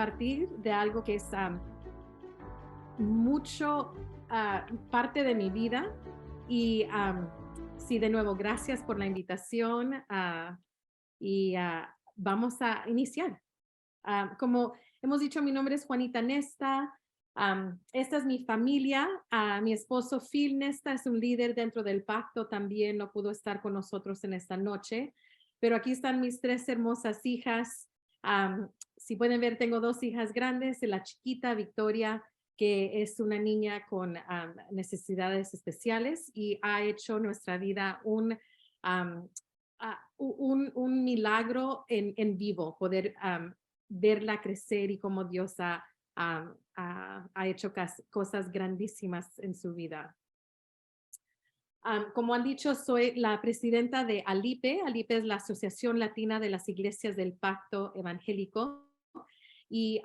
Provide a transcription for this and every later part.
compartir de algo que es mucho parte de mi vida. Y sí, de nuevo, gracias por la invitación y vamos a iniciar. Como hemos dicho, mi nombre es Juanita Nesta. Esta es mi familia. Mi esposo Phil Nesta es un líder dentro del pacto. También no pudo estar con nosotros en esta noche. Pero aquí están mis tres hermosas hijas. Si pueden ver, tengo dos hijas grandes. La chiquita, Victoria, que es una niña con necesidades especiales y ha hecho nuestra vida un milagro en vivo, poder verla crecer y cómo Dios ha hecho cosas grandísimas en su vida. Como han dicho, soy la presidenta de ALIPE. ALIPE es la Asociación Latina de las Iglesias del Pacto Evangélico y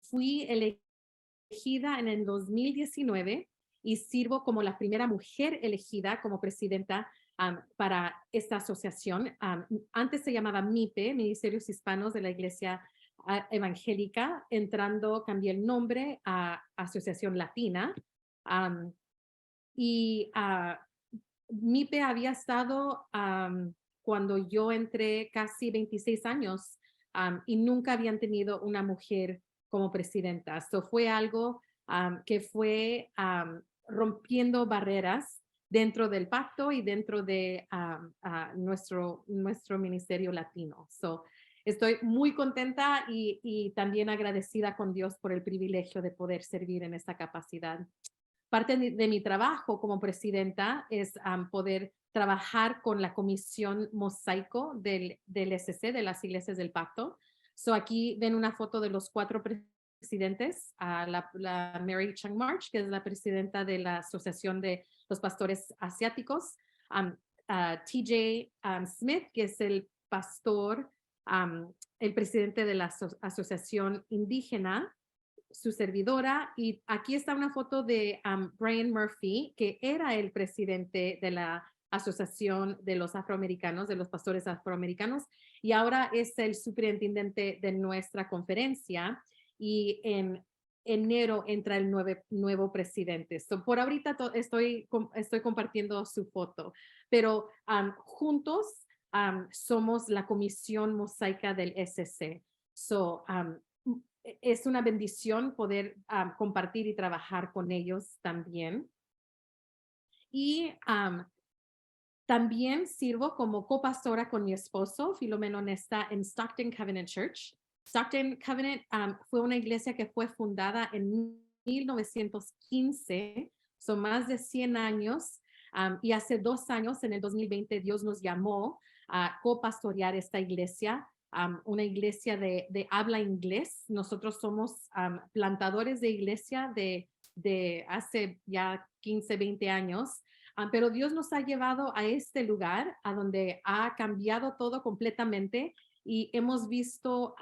fui elegida en el 2019 y sirvo como la primera mujer elegida como presidenta para esta asociación. Antes se llamaba MIPE, Ministerios Hispanos de la Iglesia Evangélica. Entrando, cambié el nombre a Asociación Latina. Y MIPE había estado cuando yo entré casi 26 años y nunca habían tenido una mujer como presidenta. Esto fue algo que fue rompiendo barreras dentro del pacto y dentro de nuestro ministerio latino. Estoy muy contenta y también agradecida con Dios por el privilegio de poder servir en esta capacidad. Parte de mi trabajo como presidenta es poder trabajar con la comisión mosaico del SC, de las iglesias del pacto. Aquí ven una foto de los cuatro presidentes, la Mary Chung March, que es la presidenta de la Asociación de los Pastores Asiáticos, TJ Smith, que es el pastor, el presidente de la Asociación Indígena, su servidora, y aquí está una foto de Brian Murphy, que era el presidente de la Asociación de los Afroamericanos, de los Pastores Afroamericanos, y ahora es el superintendente de nuestra conferencia, y en enero entra el nuevo presidente. Por ahorita estoy compartiendo su foto, pero juntos somos la comisión mosaica del SC. Es una bendición poder compartir y trabajar con ellos también. Y también sirvo como copastora con mi esposo, Filomeno Nesta, en Stockton Covenant Church. Stockton Covenant fue una iglesia que fue fundada en 1915, son más de 100 años, y hace 2 años, en el 2020, Dios nos llamó a copastorear esta iglesia, una iglesia de habla inglés. Nosotros somos plantadores de iglesia de hace ya 15, 20 años. Pero Dios nos ha llevado a este lugar, a donde ha cambiado todo completamente y hemos visto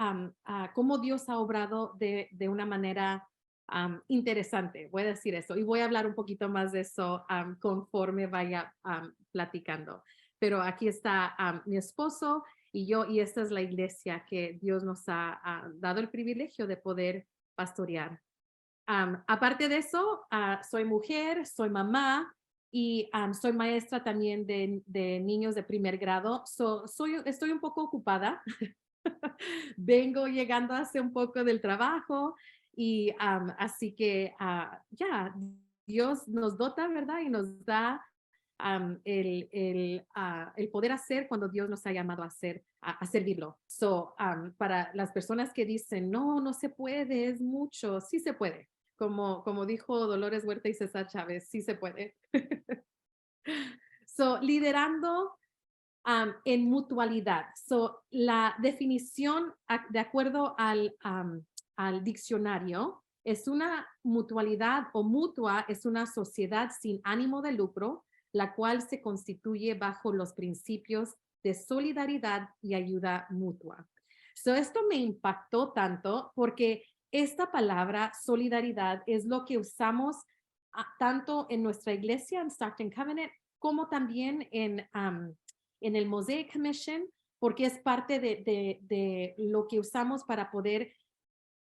cómo Dios ha obrado de una manera interesante, voy a decir eso, y voy a hablar un poquito más de eso conforme vaya platicando. Pero aquí está mi esposo y yo, y esta es la iglesia que Dios nos ha dado el privilegio de poder pastorear. Aparte de eso, soy mujer, soy mamá, y soy maestra también de niños de primer grado. Estoy un poco ocupada. Vengo llegando hace un poco del trabajo y así que ya, Dios nos dota, ¿verdad? Y nos da el poder hacer cuando Dios nos ha llamado a hacer, a servirlo. Para las personas que dicen, no, no se puede, es mucho, sí se puede. Como dijo Dolores Huerta y César Chávez, sí se puede. Liderando en mutualidad. La definición, de acuerdo al diccionario, es una mutualidad o mutua, es una sociedad sin ánimo de lucro, la cual se constituye bajo los principios de solidaridad y ayuda mutua. Esto me impactó tanto porque esta palabra solidaridad es lo que usamos tanto en nuestra iglesia, en Stockton Covenant, como también en el Mosaic Commission, porque es parte de lo que usamos para poder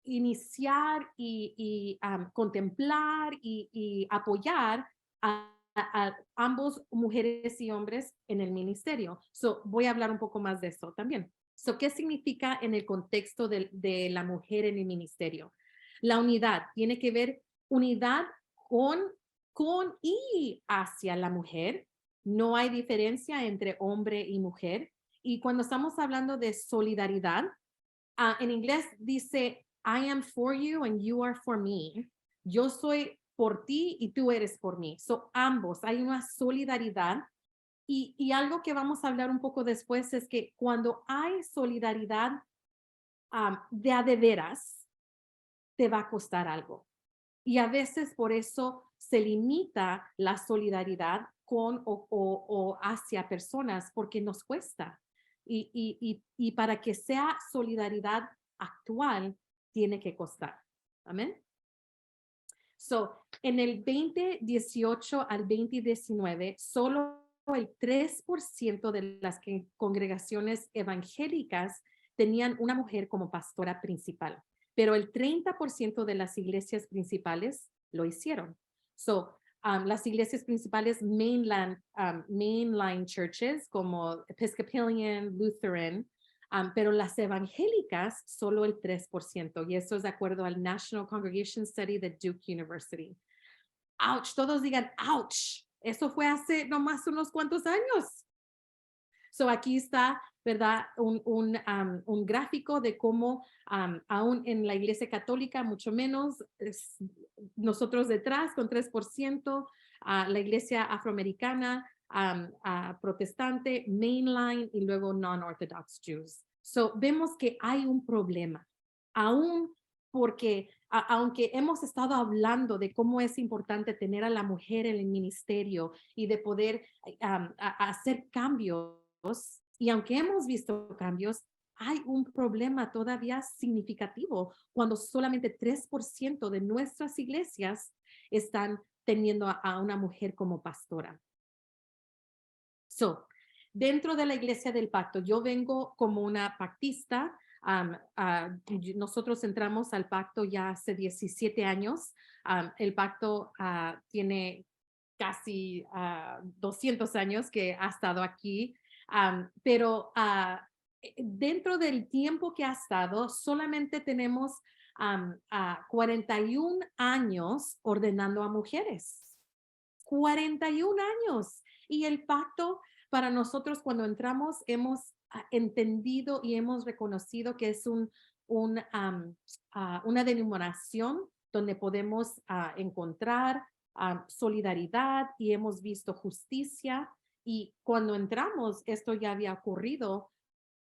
iniciar y contemplar y apoyar a ambos mujeres y hombres en el ministerio. So, voy a hablar un poco más de eso también. So, ¿qué significa en el contexto de la mujer en el ministerio? La unidad tiene que ver unidad con y hacia la mujer. No hay diferencia entre hombre y mujer. Y cuando estamos hablando de solidaridad, en inglés dice, I am for you and you are for me. Yo soy por ti y tú eres por mí. So, ambos, hay una solidaridad. Y algo que vamos a hablar un poco después es que cuando hay solidaridad de veras, te va a costar algo. Y a veces por eso se limita la solidaridad con o hacia personas porque nos cuesta. Y para que sea solidaridad actual, tiene que costar. Amén. So, en el 2018 al 2019, solo el 3% de las congregaciones evangélicas tenían una mujer como pastora principal, pero el 30% de las iglesias principales lo hicieron. So, las iglesias principales mainline churches como Episcopalian, Lutheran, pero las evangélicas solo el 3%, y eso es de acuerdo al National Congregation Study de Duke University. Ouch, todos digan, ouch, eso fue hace nomás unos cuantos años. So aquí está, ¿verdad? Un gráfico de cómo aún en la iglesia católica, mucho menos, nosotros detrás con 3%, la iglesia afroamericana, protestante, mainline y luego non-orthodox Jews. So vemos que hay un problema, aún porque aunque hemos estado hablando de cómo es importante tener a la mujer en el ministerio y de poder hacer cambios, y aunque hemos visto cambios, hay un problema todavía significativo cuando solamente 3% de nuestras iglesias están teniendo a una mujer como pastora. So, dentro de la iglesia del pacto, yo vengo como una pactista. Nosotros entramos al pacto ya hace 17 años. El pacto tiene casi 200 años que ha estado aquí, pero dentro del tiempo que ha estado, solamente tenemos 41 años ordenando a mujeres. 41 años. Y el pacto para nosotros cuando entramos hemos entendido y hemos reconocido que es una denominación donde podemos encontrar solidaridad y hemos visto justicia. Y cuando entramos, esto ya había ocurrido,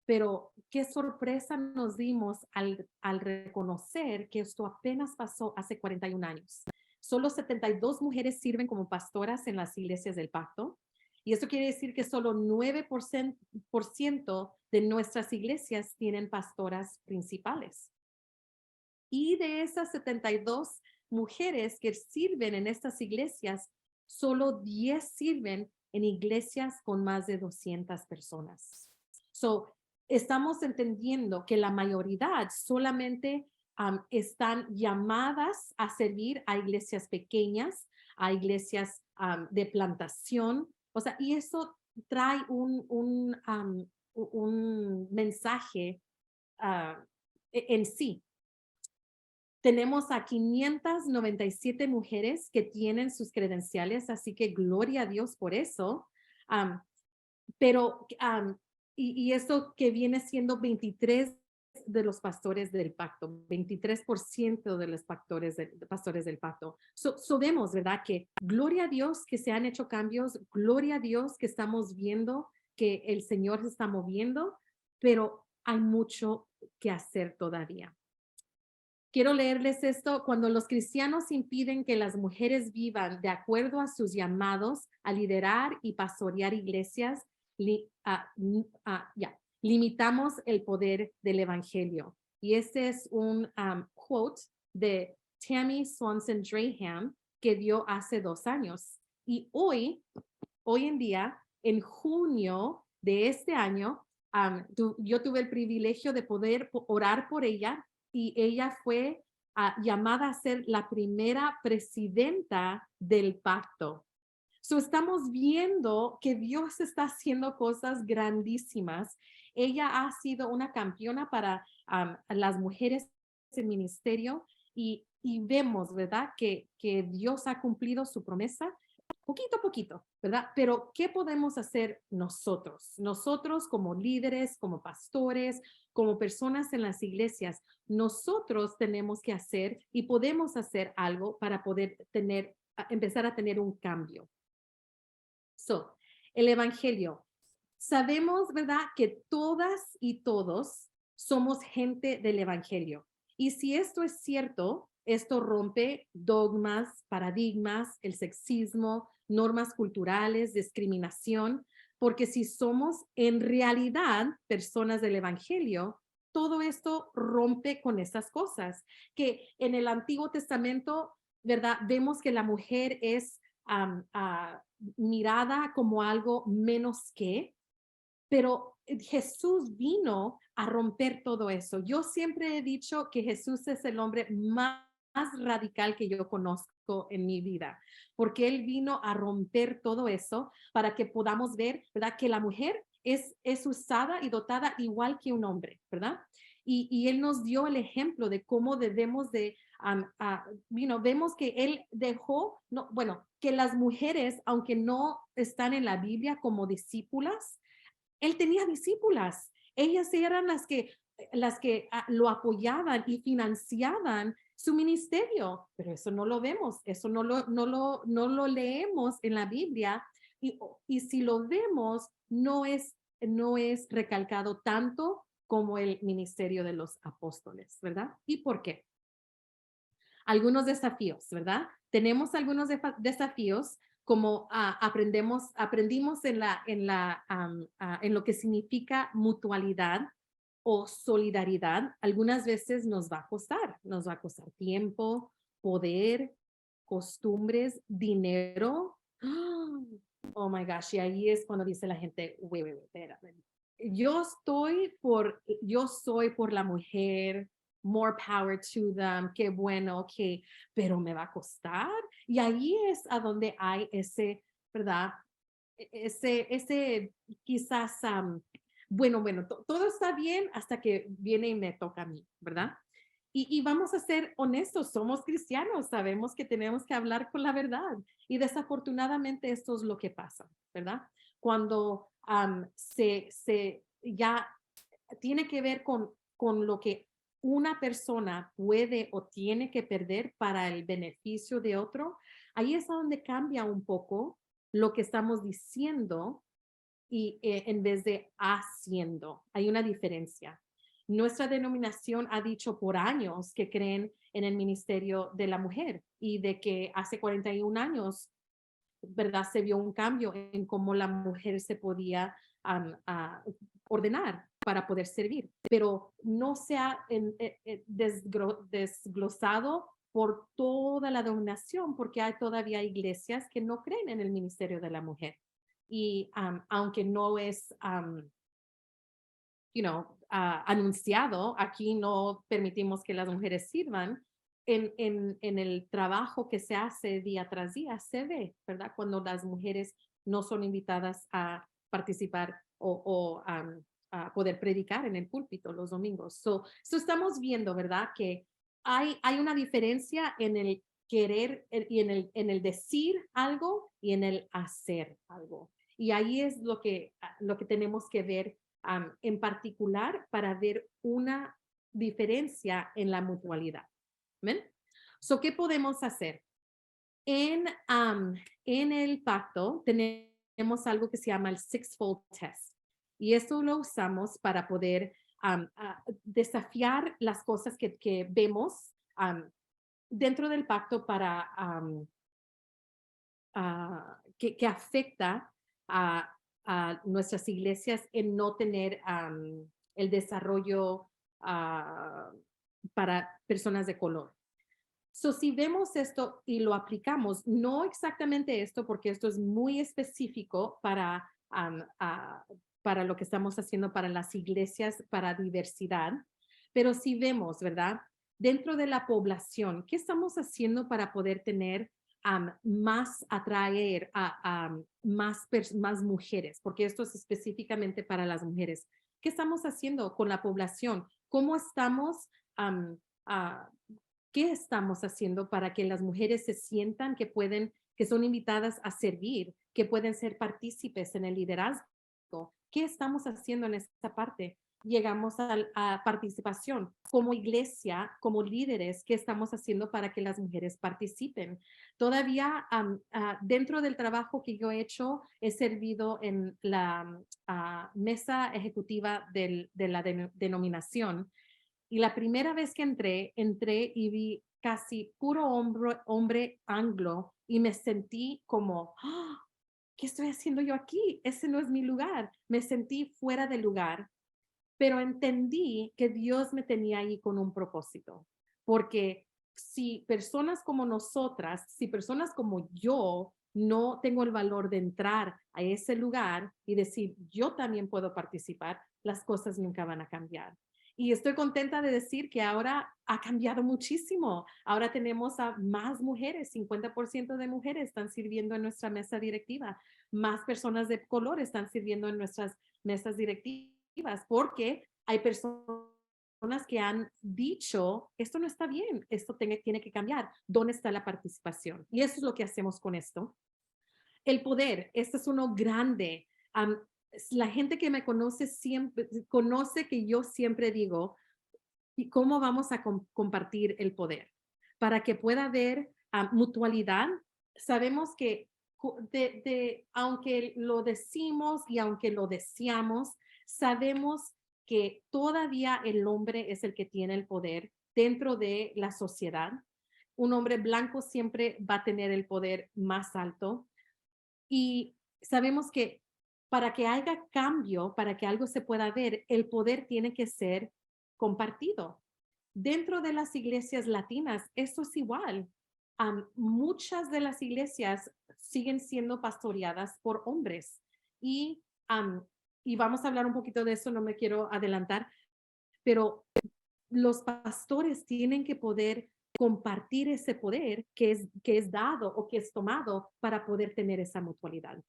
pero qué sorpresa nos dimos al reconocer que esto apenas pasó hace 41 años. Solo 72 mujeres sirven como pastoras en las iglesias del pacto. Y eso quiere decir que solo 9% de nuestras iglesias tienen pastoras principales. Y de esas 72 mujeres que sirven en estas iglesias, solo 10 sirven en iglesias con más de 200 personas. So, estamos entendiendo que la mayoría solamente están llamadas a servir a iglesias pequeñas, a iglesias de plantación. O sea, y eso trae un mensaje en sí. Tenemos a 597 mujeres que tienen sus credenciales, así que gloria a Dios por eso. Pero y eso que viene siendo 23 de los pastores del pacto, 23% de los pastores del pacto. Vemos, ¿verdad? Que gloria a Dios que se han hecho cambios, gloria a Dios que estamos viendo que el Señor se está moviendo, pero hay mucho que hacer todavía. Quiero leerles esto. Cuando los cristianos impiden que las mujeres vivan de acuerdo a sus llamados a liderar y pastorear iglesias, limitamos el poder del evangelio. Y este es un quote de Tammy Swanson Draham que dio hace 2 años. Y hoy en día, en junio de este año, yo tuve el privilegio de poder orar por ella y ella fue llamada a ser la primera presidenta del pacto. So, estamos viendo que Dios está haciendo cosas grandísimas. Ella ha sido una campeona para las mujeres en ministerio y vemos, ¿verdad? Que Dios ha cumplido su promesa poquito a poquito, ¿verdad? Pero ¿qué podemos hacer nosotros? Nosotros como líderes, como pastores, como personas en las iglesias, nosotros tenemos que hacer y podemos hacer algo para poder empezar a tener un cambio. So, el evangelio. Sabemos, ¿verdad?, que todas y todos somos gente del evangelio. Y si esto es cierto, esto rompe dogmas, paradigmas, el sexismo, normas culturales, discriminación, porque si somos en realidad personas del evangelio, todo esto rompe con esas cosas. Que en el Antiguo Testamento, ¿verdad?, vemos que la mujer es mirada como algo menos que, pero Jesús vino a romper todo eso. Yo siempre he dicho que Jesús es el hombre más radical que yo conozco en mi vida, porque él vino a romper todo eso para que podamos ver, ¿verdad?, que la mujer es usada y dotada igual que un hombre, ¿verdad? Y él nos dio el ejemplo de cómo debemos de, vemos que él dejó, no, bueno, que las mujeres, aunque no están en la Biblia como discípulas, él tenía discípulas. Ellas eran las que lo apoyaban y financiaban su ministerio, pero eso no lo vemos, eso no lo leemos en la Biblia y si lo vemos, no es recalcado tanto como el ministerio de los apóstoles, ¿verdad? ¿Y por qué? Algunos desafíos, ¿verdad? Tenemos algunos desafíos como aprendimos en lo que significa mutualidad o solidaridad. Algunas veces nos va a costar tiempo, poder, costumbres, dinero. Oh my gosh, y ahí es cuando dice la gente, wait, espérame. Yo soy por la mujer, more power to them, qué bueno, pero me va a costar. Y ahí es a donde hay ese, ¿verdad? Ese quizás, bueno, todo está bien hasta que viene y me toca a mí, ¿verdad? Y vamos a ser honestos, somos cristianos, sabemos que tenemos que hablar con la verdad. Y desafortunadamente esto es lo que pasa, ¿verdad? Cuando ya tiene que ver con lo que una persona puede o tiene que perder para el beneficio de otro, ahí es donde cambia un poco lo que estamos diciendo y en vez de haciendo. Hay una diferencia. Nuestra denominación ha dicho por años que creen en el ministerio de la mujer y de que hace 41 años, ¿verdad? Se vio un cambio en cómo la mujer se podía ordenar para poder servir, pero no se ha desglosado por toda la dominación porque hay todavía iglesias que no creen en el ministerio de la mujer. Y aunque no es, anunciado, aquí no permitimos que las mujeres sirvan, en el trabajo que se hace día tras día se ve, ¿verdad? Cuando las mujeres no son invitadas a participar a poder predicar en el púlpito los domingos. So estamos viendo, ¿verdad? Que hay una diferencia en el querer y en el decir algo y en el hacer algo. Y ahí es lo que tenemos que ver en particular para ver una diferencia en la mutualidad. ¿Ven? So, ¿qué podemos hacer? En el pacto tenemos algo que se llama el Sixfold Test. Y eso lo usamos para poder desafiar las cosas que vemos dentro del pacto para que afecta a nuestras iglesias en no tener el desarrollo para personas de color. So, si vemos esto y lo aplicamos, no exactamente esto, porque esto es muy específico para lo que estamos haciendo para las iglesias, para diversidad, Pero si vemos, ¿verdad? Dentro de la población, ¿qué estamos haciendo para poder tener más atraer a más mujeres? Porque esto es específicamente para las mujeres. ¿Qué estamos haciendo con la población? ¿Cómo estamos, am, ah, qué estamos haciendo para que las mujeres se sientan que pueden, que son invitadas a servir, que pueden ser partícipes en el liderazgo? ¿Qué estamos haciendo en esta parte? Llegamos a participación. Como iglesia, como líderes, ¿qué estamos haciendo para que las mujeres participen? Todavía dentro del trabajo que yo he hecho, he servido en la mesa ejecutiva de la denominación. Y la primera vez que entré y vi casi puro hombre anglo y me sentí como, ¡ah! ¿Qué estoy haciendo yo aquí? Ese no es mi lugar. Me sentí fuera de lugar, pero entendí que Dios me tenía ahí con un propósito, porque si personas como nosotras, si personas como yo no tengo el valor de entrar a ese lugar y decir, yo también puedo participar, las cosas nunca van a cambiar. Y estoy contenta de decir que ahora ha cambiado muchísimo. Ahora tenemos a más mujeres, 50% de mujeres están sirviendo en nuestra mesa directiva, más personas de color están sirviendo en nuestras mesas directivas, porque hay personas que han dicho, esto no está bien, esto tiene que cambiar. ¿Dónde está la participación? Y eso es lo que hacemos con esto. El poder, este es uno grande. La gente que me conoce siempre, conoce que yo siempre digo, ¿y cómo vamos a compartir el poder? Para que pueda haber mutualidad. Sabemos que aunque lo decimos y aunque lo deseamos, sabemos que todavía el hombre es el que tiene el poder dentro de la sociedad. Un hombre blanco siempre va a tener el poder más alto y sabemos que para que haya cambio, para que algo se pueda ver, el poder tiene que ser compartido. Dentro de las iglesias latinas, eso es igual. Muchas de las iglesias siguen siendo pastoreadas por hombres y, y vamos a hablar un poquito de eso, no me quiero adelantar, pero los pastores tienen que poder compartir ese poder que es dado o que es tomado para poder tener esa mutualidad.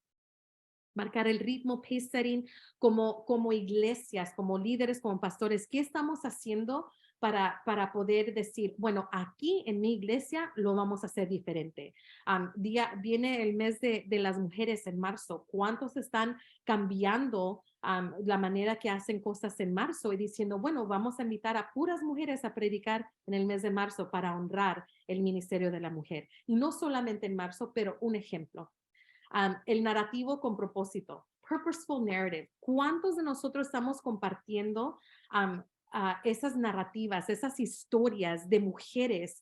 Marcar el ritmo, pace setting, como iglesias, como líderes, como pastores, ¿qué estamos haciendo para poder decir, bueno, aquí en mi iglesia lo vamos a hacer diferente? Viene el mes de las mujeres en marzo. ¿Cuántos están cambiando la manera que hacen cosas en marzo y diciendo, bueno, vamos a invitar a puras mujeres a predicar en el mes de marzo para honrar el ministerio de la mujer? Y no solamente en marzo, pero un ejemplo. El narrativo con propósito, purposeful narrative. ¿Cuántos de nosotros estamos compartiendo esas narrativas, esas historias de mujeres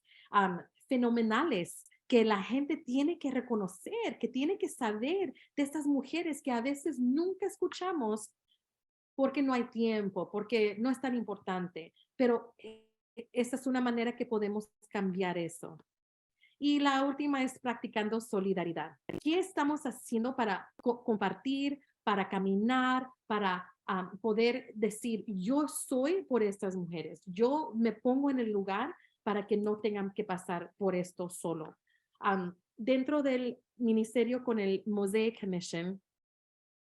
fenomenales que la gente tiene que reconocer, que tiene que saber de estas mujeres que a veces nunca escuchamos porque no hay tiempo, porque no es tan importante, pero esa es una manera que podemos cambiar eso. Y la última es practicando solidaridad. ¿Qué estamos haciendo para compartir, para caminar, para poder decir, yo soy por estas mujeres, yo me pongo en el lugar para que no tengan que pasar por esto solo? Dentro del ministerio con el Mosaic Commission,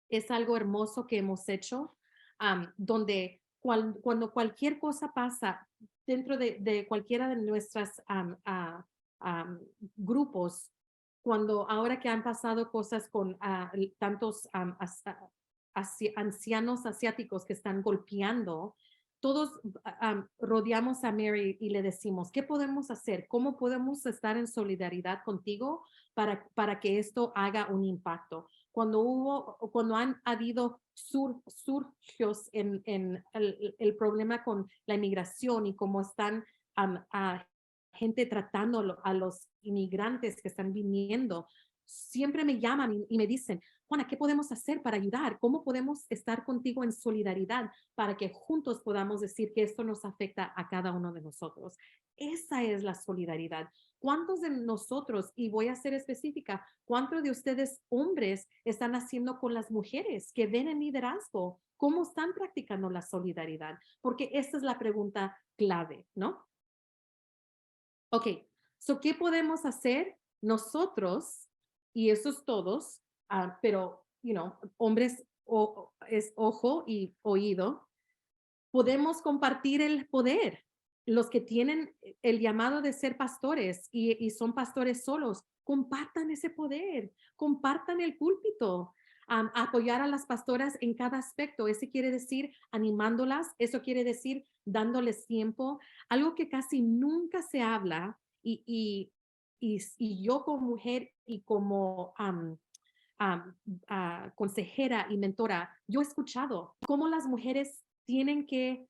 es algo hermoso que hemos hecho, donde cuando cualquier cosa pasa dentro de cualquiera de nuestras grupos, cuando ahora que han pasado cosas con tantos ancianos asiáticos que están golpeando, todos rodeamos a Mary y le decimos, ¿qué podemos hacer? ¿Cómo podemos estar en solidaridad contigo para que esto haga un impacto? Cuando han habido surgios en el problema con la inmigración y cómo están gente tratando a los inmigrantes que están viniendo, siempre me llaman y me dicen, Juana, ¿qué podemos hacer para ayudar? ¿Cómo podemos estar contigo en solidaridad para que juntos podamos decir que esto nos afecta a cada uno de nosotros? Esa es la solidaridad. ¿Cuántos de nosotros, y voy a ser específica, cuántos de ustedes hombres están haciendo con las mujeres que ven el liderazgo? ¿Cómo están practicando la solidaridad? Porque esta es la pregunta clave, ¿no? Ok, so, ¿qué podemos hacer nosotros? Y esos todos, pero, hombres es ojo y oído, podemos compartir el poder. Los que tienen el llamado de ser pastores y son pastores solos, compartan ese poder, compartan el púlpito, apoyar a las pastoras en cada aspecto. Eso quiere decir animándolas, eso quiere decir dándoles tiempo, algo que casi nunca se habla y yo como mujer y como consejera y mentora, yo he escuchado cómo las mujeres tienen que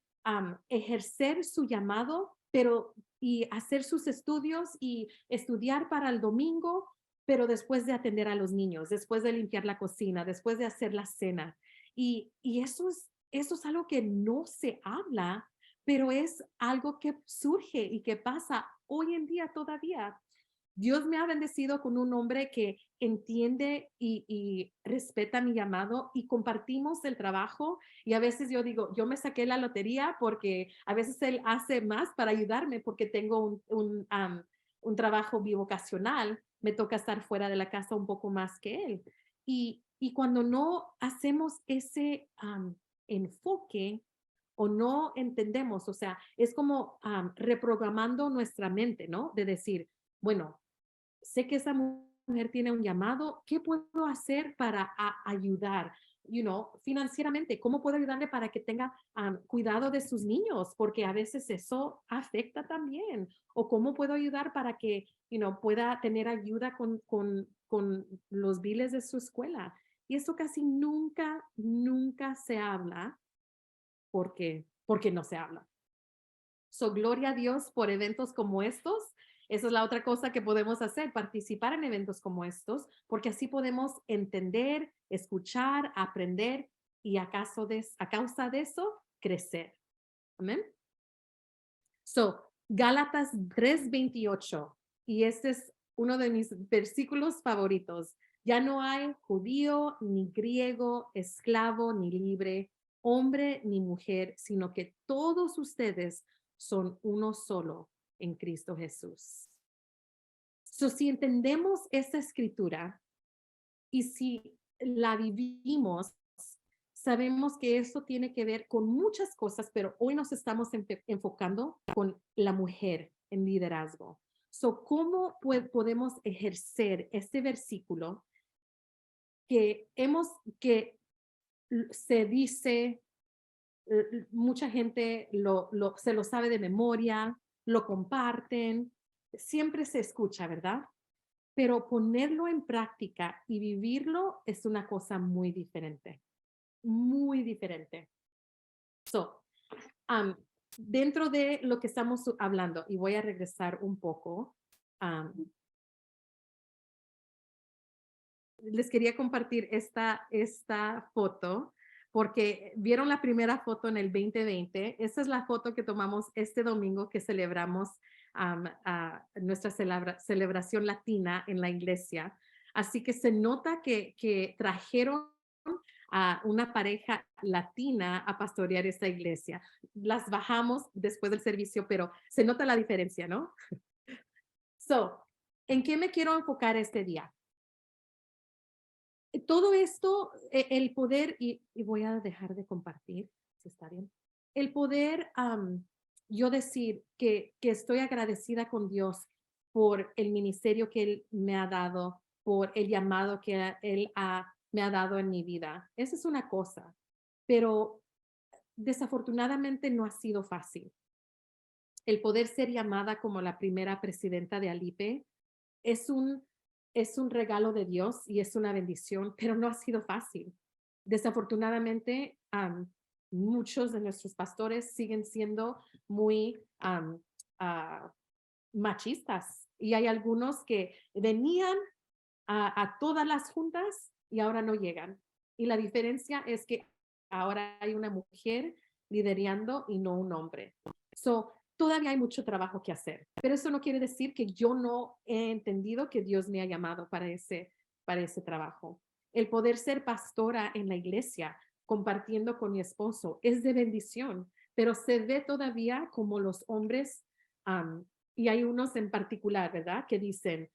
ejercer su llamado, pero y hacer sus estudios y estudiar para el domingo, pero después de atender a los niños, después de limpiar la cocina, después de hacer la cena. Y eso es algo que no se habla, pero es algo que surge y que pasa hoy en día todavía. Dios me ha bendecido con un hombre que entiende y respeta mi llamado y compartimos el trabajo. Y a veces yo digo, yo me saqué la lotería porque a veces él hace más para ayudarme porque tengo un trabajo bivocacional. Me toca estar fuera de la casa un poco más que él. Y cuando no hacemos ese enfoque o no entendemos, o sea, es como reprogramando nuestra mente, ¿no? De decir, bueno, sé que esa mujer tiene un llamado, ¿qué puedo hacer para ayudar? Financieramente, ¿cómo puedo ayudarle para que tenga cuidado de sus niños? Porque a veces eso afecta también. O cómo puedo ayudar para que, pueda tener ayuda con los biles de su escuela. Y eso casi nunca, nunca se habla porque no se habla. So, gloria a Dios por eventos como estos. Esa es la otra cosa que podemos hacer, participar en eventos como estos, porque así podemos entender, escuchar, aprender y a causa de eso, crecer. Amén. So, Gálatas 3:28, y este es uno de mis versículos favoritos. Ya no hay judío, ni griego, esclavo, ni libre, hombre, ni mujer, sino que todos ustedes son uno solo en Cristo Jesús. So, si entendemos esta escritura y si la vivimos, sabemos que eso tiene que ver con muchas cosas, pero hoy nos estamos enfocando con la mujer en liderazgo. So, ¿cómo podemos ejercer este versículo que se dice, mucha gente se lo sabe de memoria, lo comparten, siempre se escucha, ¿verdad? Pero ponerlo en práctica y vivirlo es una cosa muy diferente, muy diferente. So, dentro de lo que estamos hablando, y voy a regresar un poco, les quería compartir esta foto porque vieron la primera foto en el 2020. Esta es la foto que tomamos este domingo que celebramos nuestra celebración latina en la iglesia. Así que se nota que trajeron a una pareja latina a pastorear esta iglesia. Las bajamos después del servicio, pero se nota la diferencia, ¿no? So, ¿en qué me quiero enfocar este día? Todo esto, el poder, y voy a dejar de compartir, si está bien, el poder, yo decir que estoy agradecida con Dios por el ministerio que Él me ha dado, por el llamado que me ha dado en mi vida. Esa es una cosa, pero desafortunadamente no ha sido fácil. El poder ser llamada como la primera presidenta de Alipe es un regalo de Dios y es una bendición, pero no ha sido fácil. Desafortunadamente, muchos de nuestros pastores siguen siendo muy ah, machistas y hay algunos que venían a todas las juntas y ahora no llegan. Y la diferencia es que ahora hay una mujer liderando y no un hombre. So, todavía hay mucho trabajo que hacer, pero eso no quiere decir que yo no he entendido que Dios me ha llamado para ese trabajo. El poder ser pastora en la iglesia, compartiendo con mi esposo, es de bendición, pero se ve todavía como los hombres, y hay unos en particular, ¿verdad? Que dicen,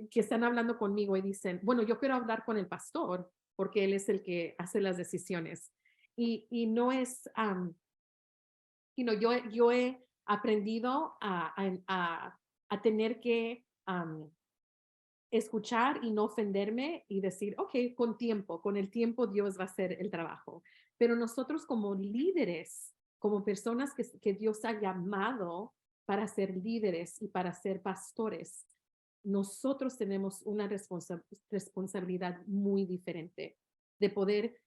que están hablando conmigo y dicen, bueno, yo quiero hablar con el pastor porque él es el que hace las decisiones. Y no es, yo he aprendido a tener que escuchar y no ofenderme y decir, ok, con el tiempo Dios va a hacer el trabajo. Pero nosotros como líderes, como personas que Dios ha llamado para ser líderes y para ser pastores, nosotros tenemos una responsabilidad muy diferente de poder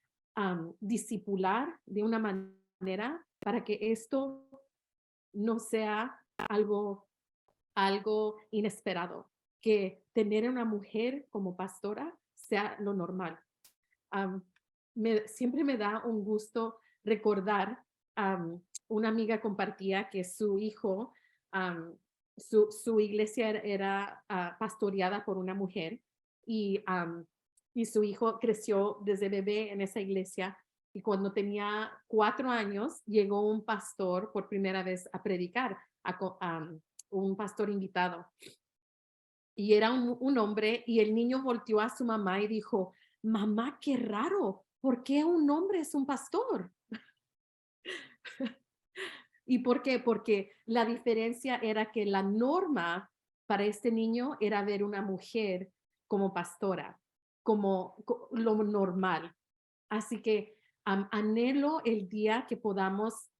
discipular de una manera para que esto no sea algo inesperado, que tener una mujer como pastora sea lo normal. Am, siempre me da un gusto recordar, una amiga compartía que su hijo, su iglesia era pastoreada por una mujer y su hijo creció desde bebé en esa iglesia y cuando tenía 4 años llegó un pastor por primera vez a predicar, un pastor invitado. Y era un hombre y el niño volteó a su mamá y dijo, mamá, qué raro, ¿por qué un hombre es un pastor? ¿Y por qué? Porque la diferencia era que la norma para este niño era ver una mujer como pastora, como lo normal. Así que anhelo el día que podamos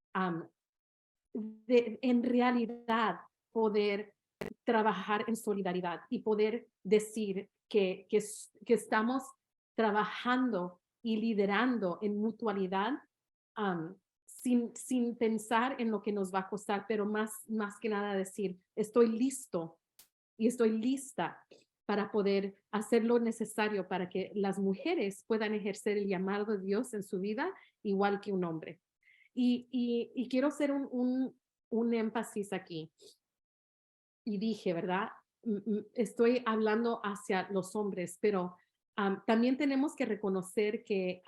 en realidad poder trabajar en solidaridad y poder decir que estamos trabajando y liderando en mutualidad sin pensar en lo que nos va a costar, pero más que nada decir, estoy listo y estoy lista para poder hacer lo necesario para que las mujeres puedan ejercer el llamado de Dios en su vida igual que un hombre. Y quiero hacer un énfasis aquí. Y dije, ¿verdad? Estoy hablando hacia los hombres, pero también tenemos que reconocer que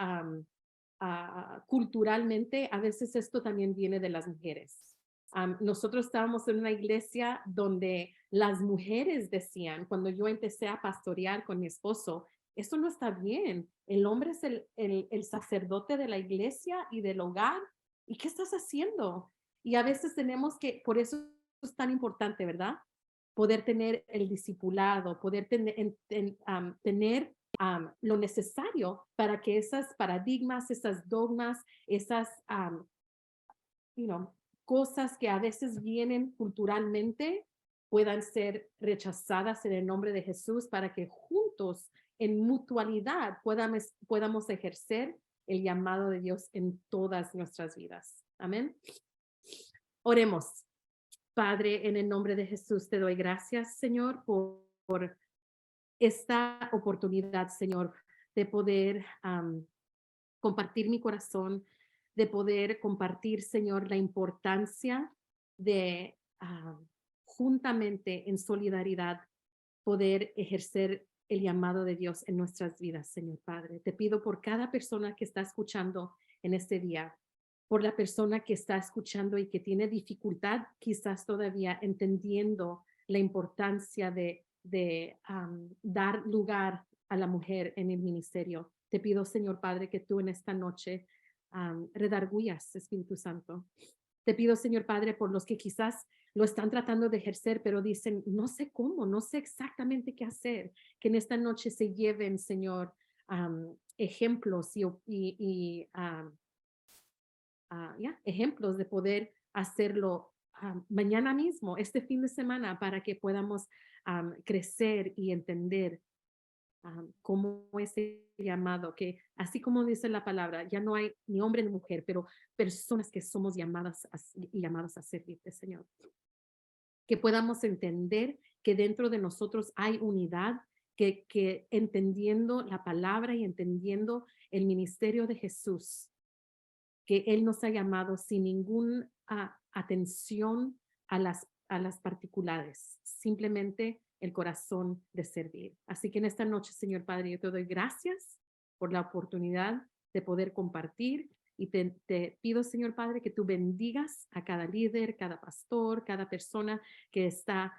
culturalmente a veces esto también viene de las mujeres. Nosotros estábamos en una iglesia donde las mujeres decían, cuando yo empecé a pastorear con mi esposo, eso no está bien. El hombre es el sacerdote de la iglesia y del hogar. ¿Y qué estás haciendo? Y a veces tenemos que, por eso es tan importante, ¿verdad? Poder tener el discipulado, poder tener lo necesario para que esas paradigmas, esas dogmas, esas cosas que a veces vienen culturalmente puedan ser rechazadas en el nombre de Jesús para que juntos, en mutualidad, podamos ejercer el llamado de Dios en todas nuestras vidas. Amén. Oremos. Padre, en el nombre de Jesús te doy gracias, Señor, por esta oportunidad, Señor, de poder compartir mi corazón, de poder compartir, Señor, la importancia de juntamente en solidaridad poder ejercer el llamado de Dios en nuestras vidas, Señor Padre. Te pido por cada persona que está escuchando en este día, por la persona que está escuchando y que tiene dificultad quizás todavía entendiendo la importancia de dar lugar a la mujer en el ministerio. Te pido, Señor Padre, que tú en esta noche redarguyas, Espíritu Santo. Te pido, Señor Padre, por los que quizás lo están tratando de ejercer, pero dicen, no sé cómo, no sé exactamente qué hacer, que en esta noche se lleven, Señor, ejemplos ejemplos de poder hacerlo mañana mismo, este fin de semana, para que podamos crecer y entender cómo ese llamado, que así como dice la palabra, ya no hay ni hombre ni mujer, pero personas que somos llamadas a servirte, Señor. Que podamos entender que dentro de nosotros hay unidad, que entendiendo la palabra y entendiendo el ministerio de Jesús, que Él nos ha llamado sin ninguna atención a las particulares, simplemente el corazón de servir. Así que en esta noche, Señor Padre, yo te doy gracias por la oportunidad de poder compartir y te pido, Señor Padre, que tú bendigas a cada líder, cada pastor, cada persona que está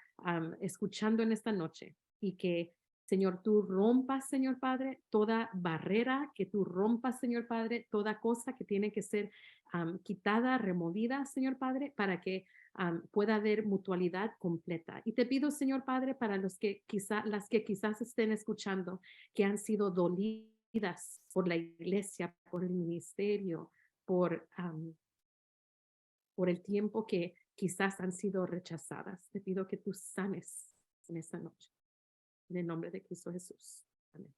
escuchando en esta noche y que, Señor, tú rompas, Señor Padre, toda barrera, que tú rompas, Señor Padre, toda cosa que tiene que ser quitada, removida, Señor Padre, para que pueda haber mutualidad completa. Y te pido, Señor Padre, para las que quizás estén escuchando, que han sido dolidas por la iglesia, por el ministerio, por el tiempo que quizás han sido rechazadas. Te pido que tú sanes en esta noche. En el nombre de Cristo Jesús. Amén.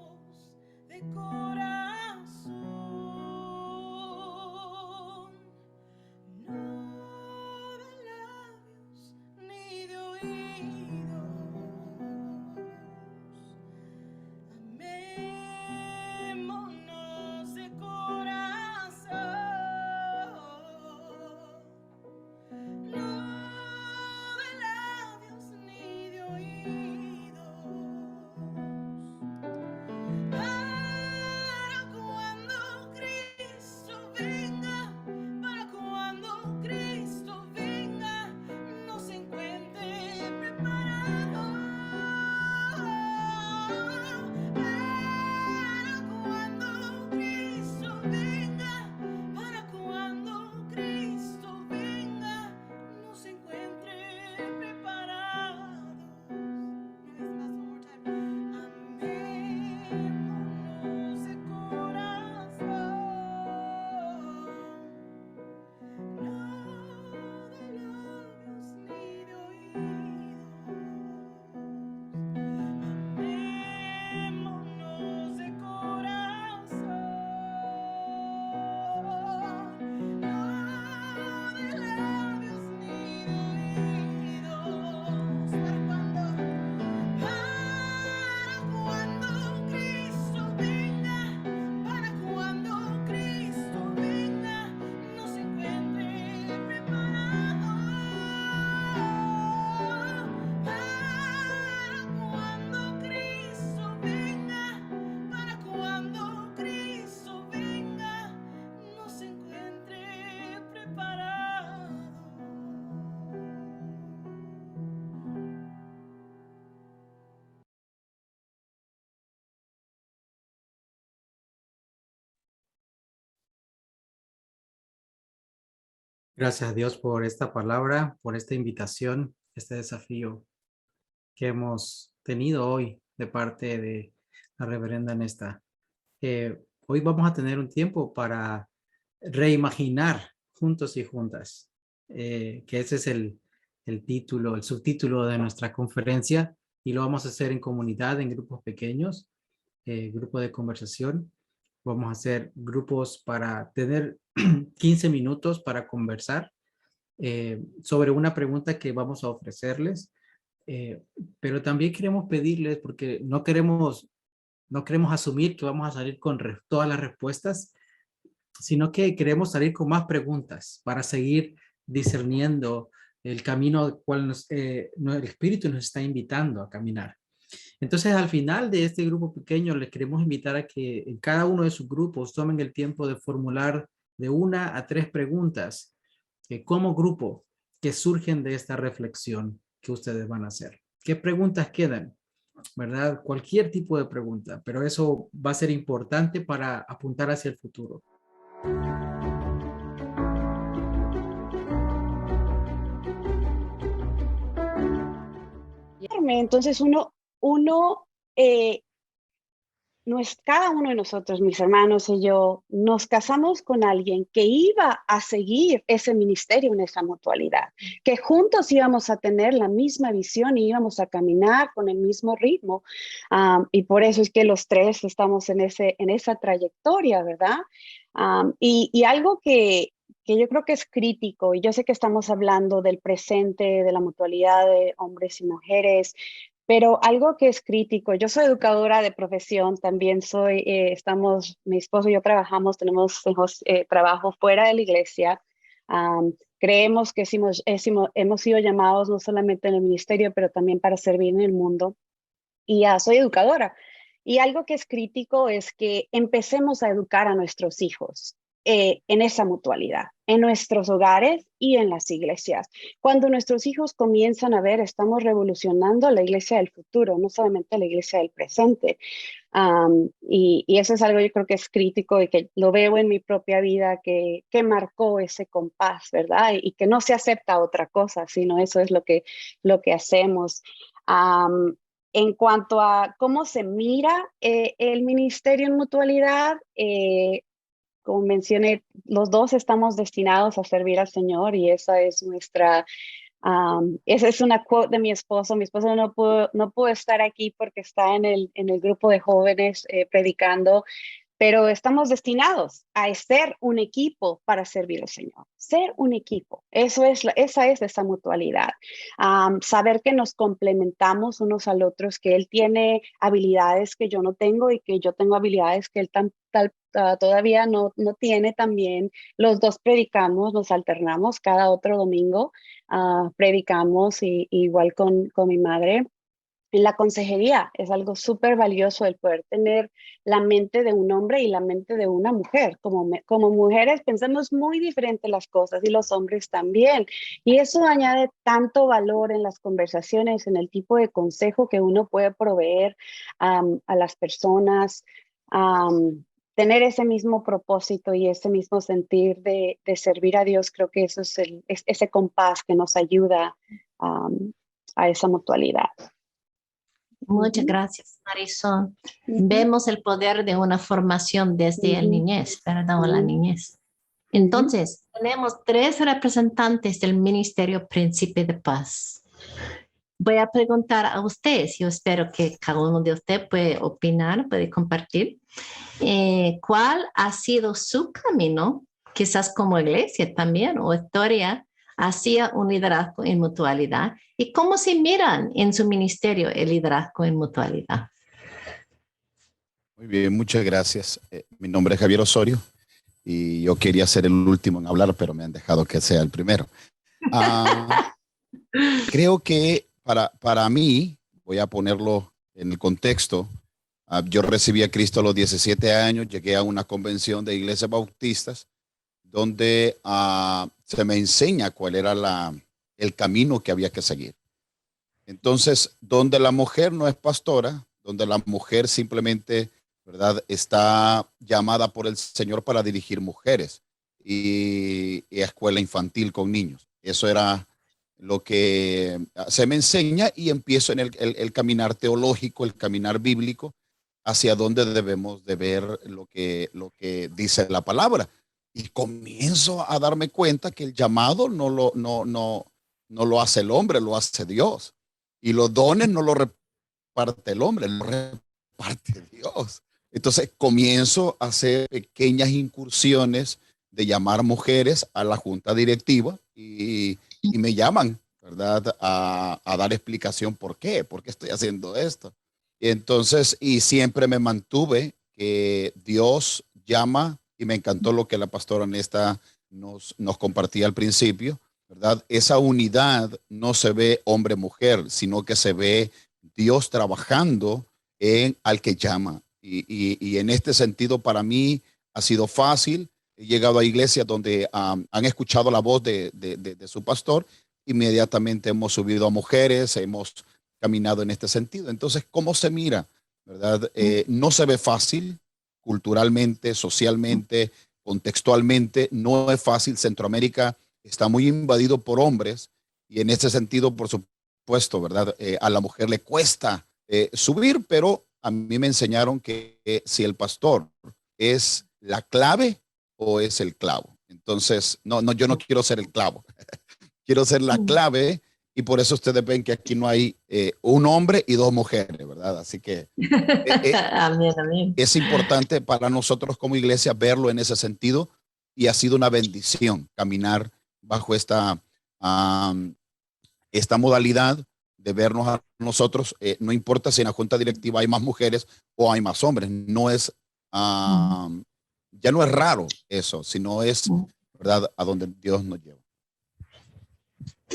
Amémonos de corazón, no de labios ni de oídos. Amémonos de corazón, no de labios ni de oídos. Para cuando Cristo venga, para cuando Cristo venga, nos encuentre preparados. Para cuando Cristo venga, para cuando Cristo venga, nos encuentre preparados. Amémonos de corazón, no de labios ni de oídos. Amémonos de corazón, no de labios ni de oídos. Para cuando Cristo venga, para cuando Cristo venga, nos encuentre preparados. Para cuando Cristo venga, para cuando Cristo venga, nos encuentre preparados. Gracias a Dios por esta palabra, por esta invitación, este desafío que hemos tenido hoy de parte de la reverenda Nesta. Hoy vamos a tener un tiempo para reimaginar juntos y juntas, que ese es el título, el subtítulo de nuestra conferencia, y lo vamos a hacer en comunidad, en grupos pequeños, grupo de conversación. Vamos a hacer grupos para tener 15 minutos para conversar sobre una pregunta que vamos a ofrecerles, pero también queremos pedirles, porque no queremos asumir que vamos a salir con todas las respuestas, sino que queremos salir con más preguntas para seguir discerniendo el camino al cual el Espíritu nos está invitando a caminar. Entonces, al final de este grupo pequeño, les queremos invitar a que en cada uno de sus grupos tomen el tiempo de formular de 1 a 3 preguntas como grupo que surgen de esta reflexión que ustedes van a hacer. ¿Qué preguntas quedan? ¿Verdad? Cualquier tipo de pregunta, pero eso va a ser importante para apuntar hacia el futuro. Entonces uno cada uno de nosotros, mis hermanos y yo, nos casamos con alguien que iba a seguir ese ministerio en esa mutualidad, que juntos íbamos a tener la misma visión y íbamos a caminar con el mismo ritmo. Y por eso es que los tres estamos en esa trayectoria, ¿verdad? Y algo que yo creo que es crítico, y yo sé que estamos hablando del presente, de la mutualidad de hombres y mujeres, pero algo que es crítico, yo soy educadora de profesión, también mi esposo y yo trabajamos, tenemos trabajo fuera de la iglesia. Creemos que hemos sido llamados no solamente en el ministerio, pero también para servir en el mundo. Y soy educadora. Y algo que es crítico es que empecemos a educar a nuestros hijos en esa mutualidad, en nuestros hogares y en las iglesias. Cuando nuestros hijos comienzan a ver, estamos revolucionando la iglesia del futuro, no solamente la iglesia del presente. Y eso es algo yo creo que es crítico y que lo veo en mi propia vida, que marcó ese compás, ¿verdad? Y que no se acepta otra cosa, sino eso es lo que hacemos. En cuanto a cómo se mira el ministerio en mutualidad, como mencioné, los dos estamos destinados a servir al Señor y esa es esa es una quote de mi esposo. Mi esposo no pudo estar aquí porque está en el grupo de jóvenes predicando, pero estamos destinados a ser un equipo para servir al Señor. Ser un equipo, esa es esa mutualidad. Saber que nos complementamos unos al otros, que Él tiene habilidades que yo no tengo y que yo tengo habilidades que Él todavía no tiene también. Los dos predicamos, nos alternamos cada otro domingo, predicamos igual con mi madre. En la consejería es algo súper valioso el poder tener la mente de un hombre y la mente de una mujer. Como mujeres pensamos muy diferente las cosas y los hombres también. Y eso añade tanto valor en las conversaciones, en el tipo de consejo que uno puede proveer a las personas. Tener ese mismo propósito y ese mismo sentir de servir a Dios, creo que eso es ese compás que nos ayuda a esa mutualidad. Muchas gracias, Marisol. Ujú. Vemos el poder de una formación desde la niñez, ¿verdad? O la niñez. Entonces, tenemos 3 representantes del Ministerio Príncipe de Paz. Voy a preguntar a ustedes, yo espero que cada uno de ustedes puede opinar, puede compartir. ¿Cuál ha sido su camino, quizás como iglesia también, o historia, hacia un liderazgo en mutualidad? ¿Y cómo se miran en su ministerio el liderazgo en mutualidad? Muy bien, muchas gracias. Mi nombre es Javier Osorio y yo quería ser el último en hablar, pero me han dejado que sea el primero. Creo que para mí, voy a ponerlo en el contexto, yo recibí a Cristo a los 17 años, llegué a una convención de iglesias bautistas donde se me enseña cuál era el camino que había que seguir. Entonces, donde la mujer no es pastora, donde la mujer simplemente, ¿verdad?, está llamada por el Señor para dirigir mujeres y escuela infantil con niños. Eso era lo que se me enseña y empiezo en el caminar teológico, el caminar bíblico, hacia dónde debemos de ver lo que dice la palabra. Y comienzo a darme cuenta que el llamado no lo hace el hombre, lo hace Dios. Y los dones no lo reparte el hombre, lo reparte Dios. Entonces comienzo a hacer pequeñas incursiones de llamar mujeres a la junta directiva y me llaman, ¿verdad?, a dar explicación por qué estoy haciendo esto. Entonces, y siempre me mantuve que Dios llama, y me encantó lo que la pastora Nesta nos compartía al principio, ¿verdad? Esa unidad no se ve hombre-mujer, sino que se ve Dios trabajando al que llama. Y en este sentido, para mí ha sido fácil. He llegado a iglesias donde han escuchado la voz de su pastor. Inmediatamente hemos subido a mujeres, hemos caminado en este sentido. Entonces, ¿cómo se mira? ¿Verdad? No se ve fácil culturalmente, socialmente, contextualmente. No es fácil. Centroamérica está muy invadido por hombres y en ese sentido, por supuesto, ¿verdad? A la mujer le cuesta subir, pero a mí me enseñaron que si el pastor es la clave o es el clavo. Entonces, no, yo no quiero ser el clavo, quiero ser la clave, y por eso ustedes ven que aquí no hay un hombre y dos mujeres, ¿verdad? Así que Amén, amén. es importante para nosotros como iglesia verlo en ese sentido, y ha sido una bendición caminar bajo esta modalidad de vernos a nosotros. No importa si en la junta directiva hay más mujeres o hay más hombres, no es, ya no es raro eso, sino es, ¿verdad?, a donde Dios nos lleva.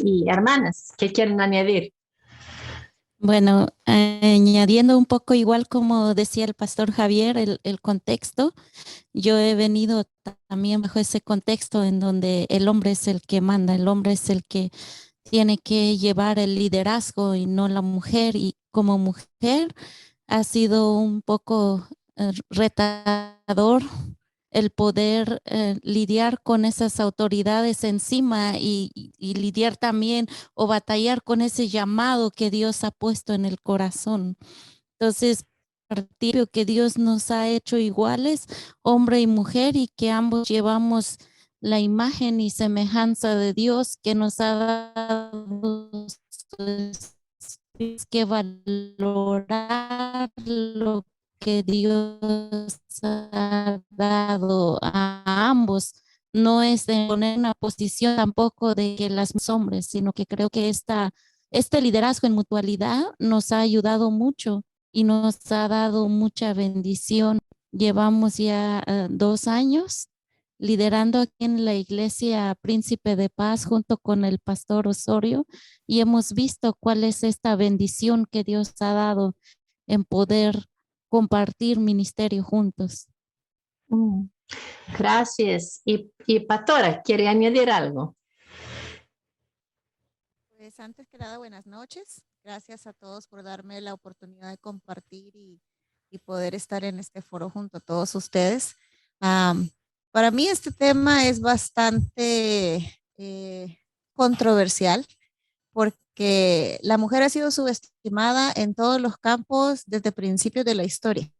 Y hermanas, ¿qué quieren añadir? Bueno, añadiendo un poco igual como decía el pastor Javier, el contexto, yo he venido también bajo ese contexto en donde el hombre es el que manda, el hombre es el que tiene que llevar el liderazgo y no la mujer, y como mujer ha sido un poco retador el poder lidiar con esas autoridades encima y lidiar también o batallar con ese llamado que Dios ha puesto en el corazón. Entonces, partir que Dios nos ha hecho iguales, hombre y mujer, y que ambos llevamos la imagen y semejanza de Dios que nos ha dado, que valorar lo que Dios ha dado a ambos. No es de poner una posición tampoco de que las hombres, sino que creo que este liderazgo en mutualidad nos ha ayudado mucho y nos ha dado mucha bendición. Llevamos ya 2 años liderando aquí en la iglesia Príncipe de Paz junto con el pastor Osorio, y hemos visto cuál es esta bendición que Dios ha dado en poder compartir ministerio juntos. Gracias. Y Pastora, ¿quiere añadir algo? Pues antes que nada, buenas noches. Gracias a todos por darme la oportunidad de compartir y poder estar en este foro junto a todos ustedes. Para mí este tema es bastante controversial, porque la mujer ha sido subestimada en todos los campos desde principios de la historia.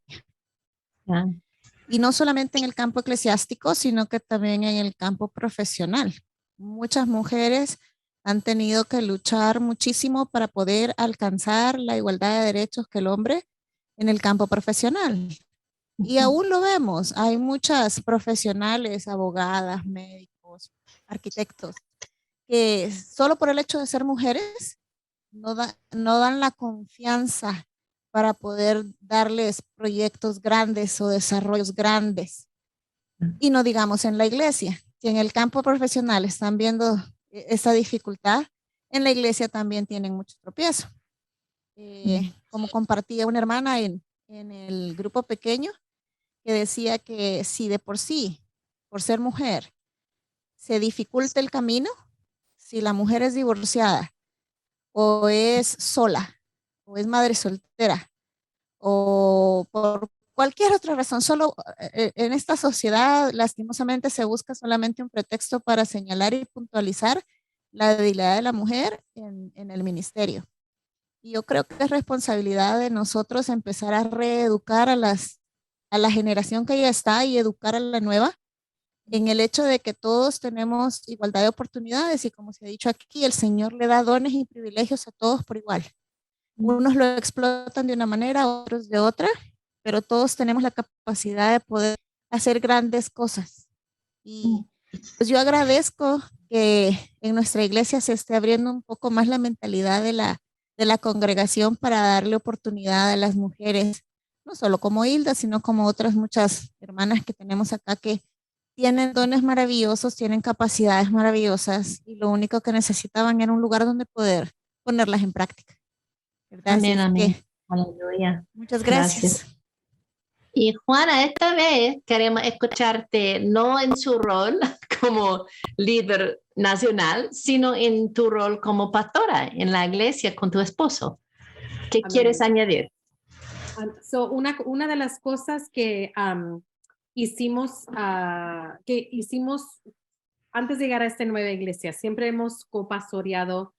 Y no solamente en el campo eclesiástico, sino que también en el campo profesional. Muchas mujeres han tenido que luchar muchísimo para poder alcanzar la igualdad de derechos que el hombre en el campo profesional. Y aún lo vemos, hay muchas profesionales, abogadas, médicos, arquitectos, que solo por el hecho de ser mujeres no dan la confianza para poder darles proyectos grandes o desarrollos grandes. Y no digamos en la iglesia, si en el campo profesional están viendo esa dificultad, en la iglesia también tienen mucho tropiezo. Como compartía una hermana en el grupo pequeño, que decía que si de por sí, por ser mujer, se dificulta el camino, si la mujer es divorciada o es sola o es madre soltera o por cualquier otra razón, solo en esta sociedad lastimosamente se busca solamente un pretexto para señalar y puntualizar la debilidad de la mujer en el ministerio. Y yo creo que es responsabilidad de nosotros empezar a reeducar a la generación que ya está y educar a la nueva en el hecho de que todos tenemos igualdad de oportunidades, y como se ha dicho aquí, el Señor le da dones y privilegios a todos por igual. Unos lo explotan de una manera, otros de otra, pero todos tenemos la capacidad de poder hacer grandes cosas. Y pues yo agradezco que en nuestra iglesia se esté abriendo un poco más la mentalidad de la congregación para darle oportunidad a las mujeres, no solo como Hilda, sino como otras muchas hermanas que tenemos acá que tienen dones maravillosos, tienen capacidades maravillosas, y lo único que necesitaban era un lugar donde poder ponerlas en práctica. ¿Verdad? Amén, Así amén. que, Aleluya. muchas gracias. Y Juana, esta vez queremos escucharte no en su rol como líder nacional, sino en tu rol como pastora en la iglesia con tu esposo. ¿Qué quieres añadir? Una de las cosas que hicimos antes de llegar a esta nueva iglesia, siempre hemos copastoreado,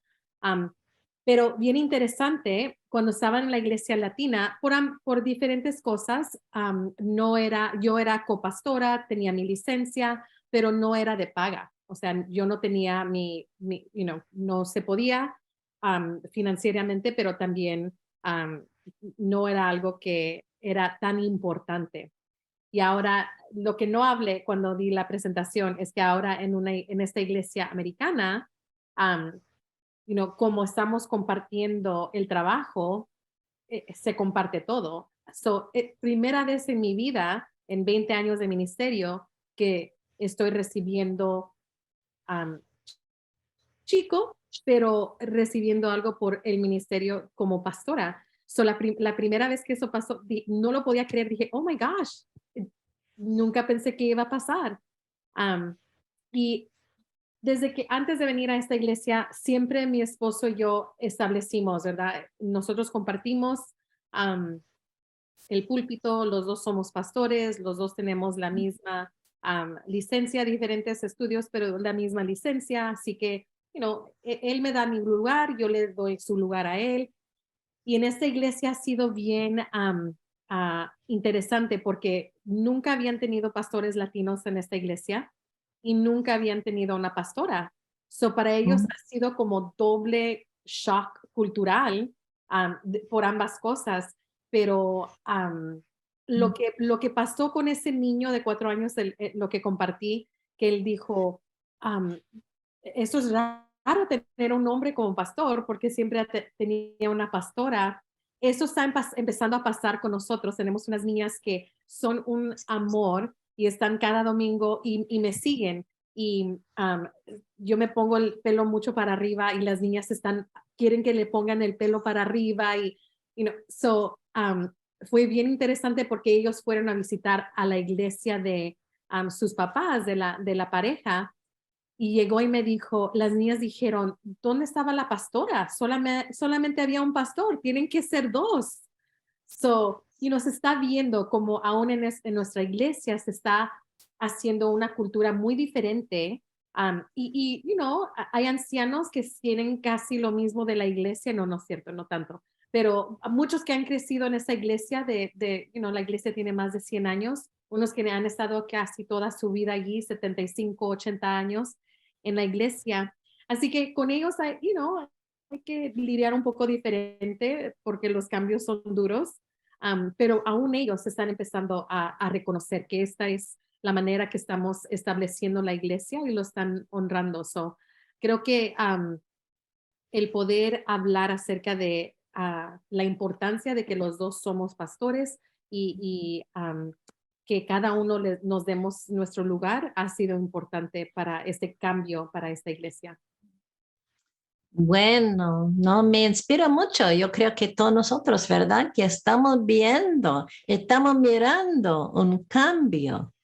pero bien interesante cuando estaba en la iglesia latina, por diferentes cosas, yo era copastora, tenía mi licencia, pero no era de paga. O sea, yo no tenía no se podía financieramente, pero también no era algo que era tan importante. Y ahora, lo que no hablé cuando di la presentación es que ahora en esta iglesia americana, como estamos compartiendo el trabajo, se comparte todo. Primera vez en mi vida, en 20 años de ministerio, que estoy recibiendo chico, pero recibiendo algo por el ministerio como pastora. La primera vez que eso pasó, no lo podía creer. Dije, oh my gosh, nunca pensé que iba a pasar. Y desde que antes de venir a esta iglesia, siempre mi esposo y yo establecimos, ¿verdad? Nosotros compartimos el púlpito, los dos somos pastores, los dos tenemos la misma licencia, diferentes estudios, pero la misma licencia. Así que, él me da mi lugar, yo le doy su lugar a él. Y en esta iglesia ha sido bien interesante porque nunca habían tenido pastores latinos en esta iglesia y nunca habían tenido una pastora. Para ellos ha sido como doble shock cultural por ambas cosas. Pero lo que pasó con ese niño de 4 años, lo que compartí, que él dijo, eso es raro tener un hombre como pastor, porque siempre tenía una pastora. Eso está empezando a pasar con nosotros. Tenemos unas niñas que son un amor y están cada domingo y me siguen. Y yo me pongo el pelo mucho para arriba y las niñas quieren que le pongan el pelo para arriba. Y, fue bien interesante porque ellos fueron a visitar a la iglesia de sus papás, de la pareja. Y llegó y me dijo, las niñas dijeron, ¿dónde estaba la pastora? Solamente había un pastor, tienen que ser 2. Y nos está viendo como aún en nuestra iglesia se está haciendo una cultura muy diferente. Hay ancianos que tienen casi lo mismo de la iglesia, no es cierto, no tanto, pero muchos que han crecido en esa iglesia la iglesia tiene más de 100 años, unos que han estado casi toda su vida allí, 75, 80 años en la iglesia. Así que con ellos hay que lidiar un poco diferente porque los cambios son duros, pero aún ellos están empezando a reconocer que esta es la manera que estamos estableciendo la iglesia y lo están honrando. Creo que el poder hablar acerca de la importancia de que los dos somos pastores y que cada uno nos demos nuestro lugar ha sido importante para este cambio, para esta iglesia. Bueno, no me inspira mucho. Yo creo que todos nosotros, ¿verdad? Que estamos mirando un cambio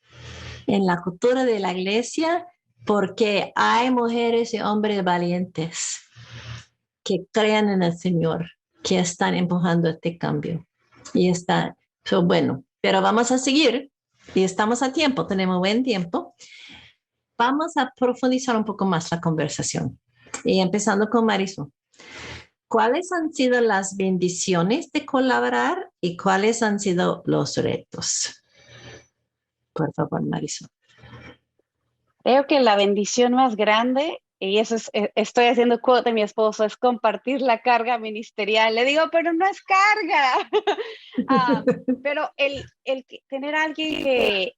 en la cultura de la iglesia porque hay mujeres y hombres valientes que crean en el Señor, que están empujando este cambio. Y bueno, pero vamos a seguir y estamos a tiempo, tenemos buen tiempo. Vamos a profundizar un poco más la conversación. Y empezando con Marisol. ¿Cuáles han sido las bendiciones de colaborar y cuáles han sido los retos? Por favor, Marisol. Creo que la bendición más grande, y eso estoy haciendo quote de mi esposo, es compartir la carga ministerial. Le digo, pero no es carga. Pero el tener a alguien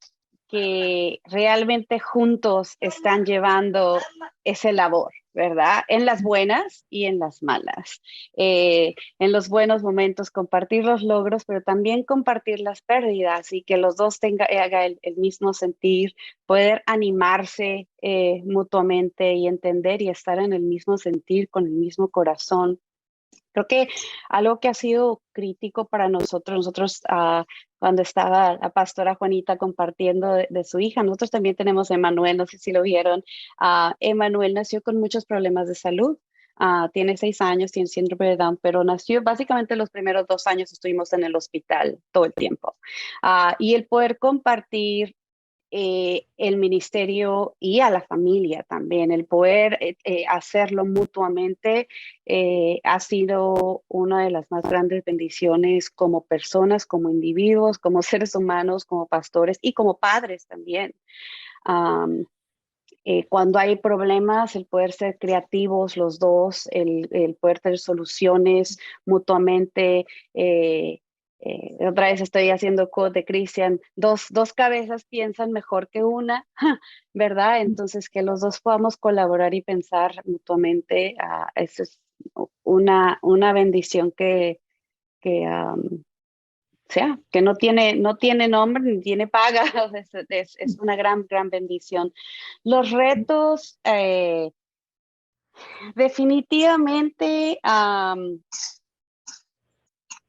que realmente juntos están llevando esa labor, ¿verdad? En las buenas y en las malas. En los buenos momentos compartir los logros, pero también compartir las pérdidas y que los dos hagan el mismo sentir, poder animarse mutuamente y entender y estar en el mismo sentir, con el mismo corazón. Creo que algo que ha sido crítico para nosotros cuando estaba la pastora Juanita compartiendo de su hija, nosotros también tenemos a Emanuel, no sé si lo vieron. Emanuel nació con muchos problemas de salud, tiene 6 años, tiene síndrome de Down, pero nació básicamente los primeros 2 años estuvimos en el hospital todo el tiempo. Y el poder compartir el ministerio y a la familia también. El poder hacerlo mutuamente ha sido una de las más grandes bendiciones como personas, como individuos, como seres humanos, como pastores y como padres también. Cuando hay problemas, el poder ser creativos los dos, el poder tener soluciones mutuamente. Otra vez estoy haciendo quote de Christian, dos cabezas piensan mejor que una, ¿verdad? Entonces que los dos podamos colaborar y pensar mutuamente, eso es una bendición que que no tiene nombre ni tiene paga, es una gran bendición. Los retos, definitivamente,